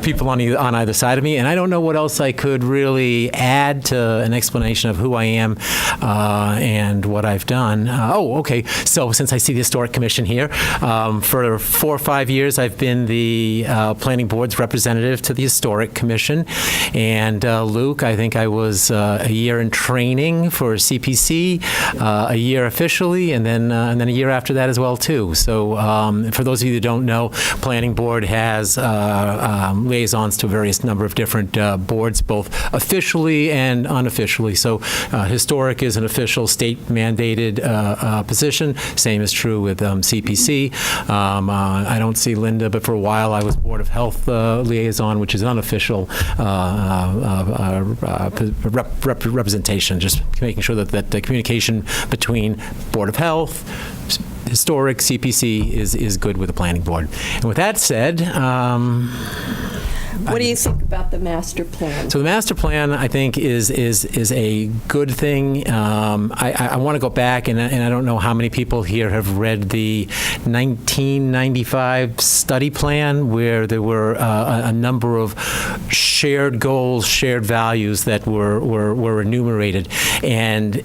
people on either side of me. And I don't know what else I could really add to an explanation of who I am and what I've done. Okay. So since I see the Historic Commission here, for 4 or 5 years, I've been the Planning Board's representative to the Historic Commission. And Luke, I think I was a year in training for CPC, a year officially, and then a year after that as well too. So for those of you that don't know, Planning Board has liaisons to a various number of different boards, both officially and unofficially. So Historic is an official state-mandated position. Same is true with CPC. I don't see Linda, but for a while I was Board of Health liaison, which is unofficial representation, just making sure that the communication between Board of Health, Historic, CPC is good with the Planning Board. And with that said, What do you think about the master plan? So the master plan, I think, is a good thing. I want to go back, and I don't know how many people here have read the 1995 study plan, where there were a number of shared goals, shared values that were enumerated, and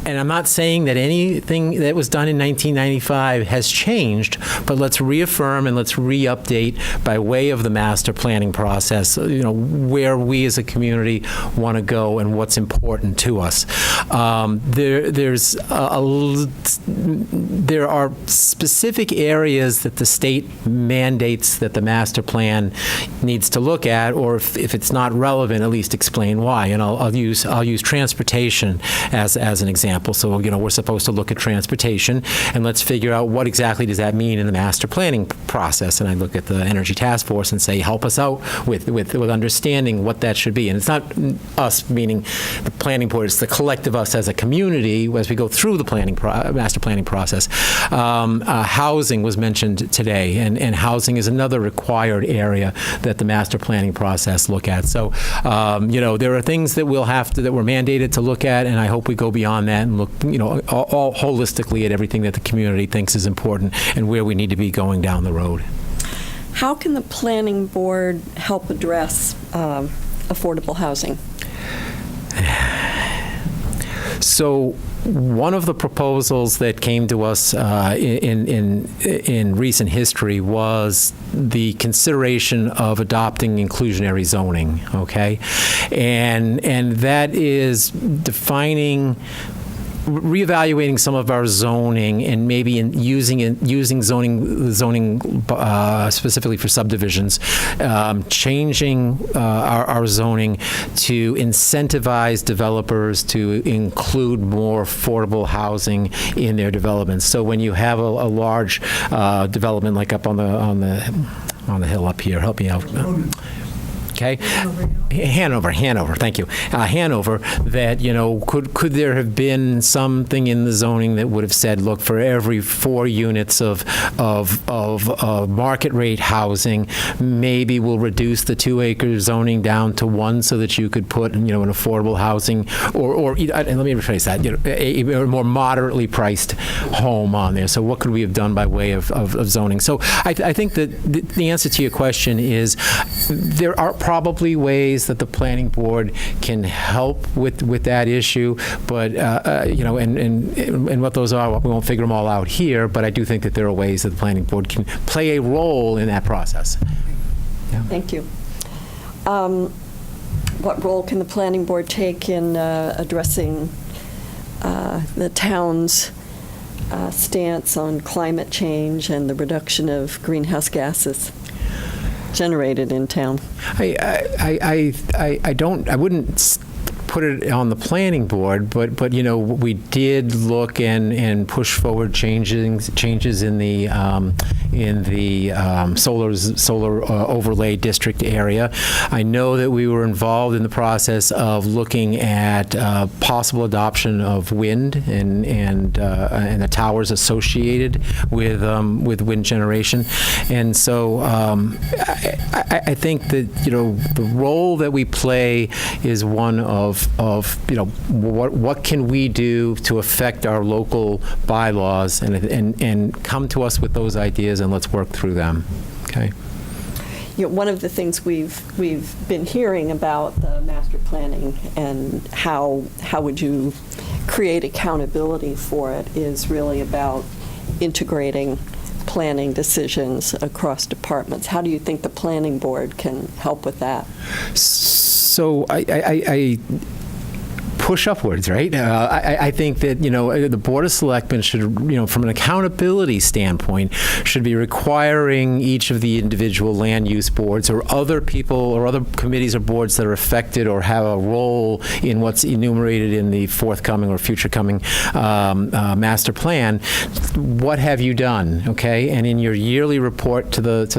I'm not saying that anything that was done in 1995 has changed, but let's reaffirm and let's re-update by way of the master planning process, where we as a community want to go and what's important to us. There are specific areas that the state mandates that the master plan needs to look at, or if it's not relevant, at least explain why. And I'll use transportation as an example. So, we're supposed to look at transportation, and let's figure out what exactly does that mean in the master planning process. And I look at the Energy Task Force and say, help us out with understanding what that should be. And it's not us, meaning the planning board, it's the collective us as a community as we go through the master planning process. Housing was mentioned today, and housing is another required area that the master planning process look at. So, there are things that that we're mandated to look at, and I hope we go beyond that and look, all holistically at everything that the community thinks is important and where we need to be going down the road. How can the planning board help address affordable housing? So one of the proposals that came to us in recent history was the consideration of adopting inclusionary zoning, okay? And that is reevaluating some of our zoning and maybe using zoning specifically for subdivisions, changing our zoning to incentivize developers to include more affordable housing in their developments. So when you have a large development like up on the hill up here, help me out. Okay, Hanover, thank you. Hanover, that, could there have been something in the zoning that would have said, look, for every 4 units of market rate housing, maybe we'll reduce the 2-acre zoning down to 1 so that you could put, an affordable housing, or and let me rephrase that, a more moderately priced home on there. So what could we have done by way of zoning? So I think that the answer to your question is there are probably ways that the planning board can help with that issue, but and what those are, we won't figure them all out here. But I do think that there are ways that the planning board can play a role in that process. Yeah. Thank you. What role can the planning board take in addressing the town's stance on climate change and the reduction of greenhouse gases generated in town? I wouldn't put it on the planning board, but we did look and push forward changes in the solar overlay district area. I know that we were involved in the process of looking at possible adoption of wind and the towers associated with wind generation, and so I think that the role that we play is one of what can we do to affect our local bylaws and come to us with those ideas, and let's work through them. Okay. One of the things we've been hearing about the master planning and how would you create accountability for it is really about integrating planning decisions across departments. How do you think the planning board can help with that? So I push upwards, right? I think that, the Board of Selectmen should, from an accountability standpoint, should be requiring each of the individual land use boards or other people or other committees or boards that are affected or have a role in what's enumerated in the forthcoming or future coming master plan. What have you done? Okay, and in your yearly report that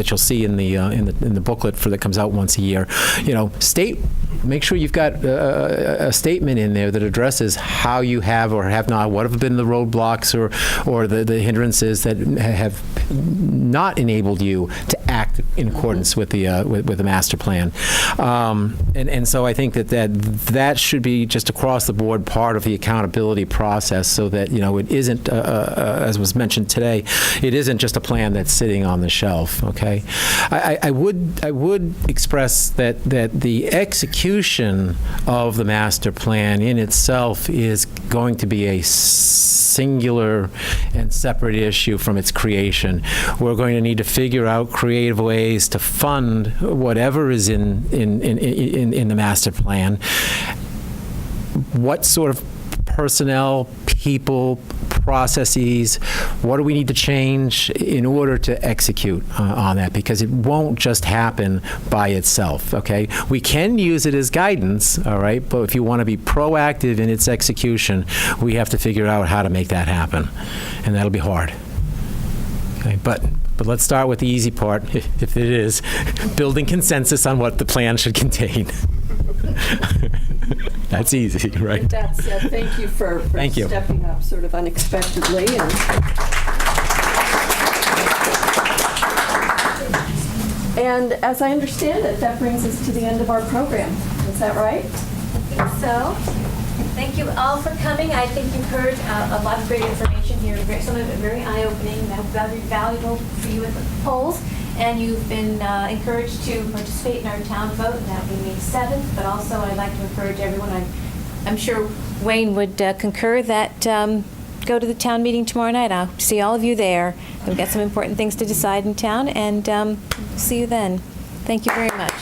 you'll see in the booklet that comes out once a year, state make sure you've got a statement in there that addresses how you have or have not, what have been the roadblocks or the hindrances that have not enabled you to act in accordance with the master plan. And so I think that should be just across the board part of the accountability process, so that, it isn't, as was mentioned today, it isn't just a plan that's sitting on the shelf, okay? I would express that the execution of the master plan in itself is going to be a singular and separate issue from its creation. We're going to need to figure out creative ways to fund whatever is in the master plan. What sort of personnel, people, processes, what do we need to change in order to execute on that? Because it won't just happen by itself, okay? We can use it as guidance, all right? But if you want to be proactive in its execution, we have to figure out how to make that happen. And that'll be hard. Okay, but let's start with the easy part, if it is, building consensus on what the plan should contain. That's easy, right? With that said, thank you for stepping up sort of unexpectedly. And as I understand it, that brings us to the end of our program. Is that right? I think so. Thank you all for coming. I think you've heard a lot of great information here, some of it very eye-opening, very valuable for you at the polls. And you've been encouraged to participate in our town vote, and that will be May 7th. But also, I'd like to encourage everyone, I'm sure Wayne would concur, that go to the town meeting tomorrow night. I'll see all of you there. We've got some important things to decide in town, and see you then. Thank you very much.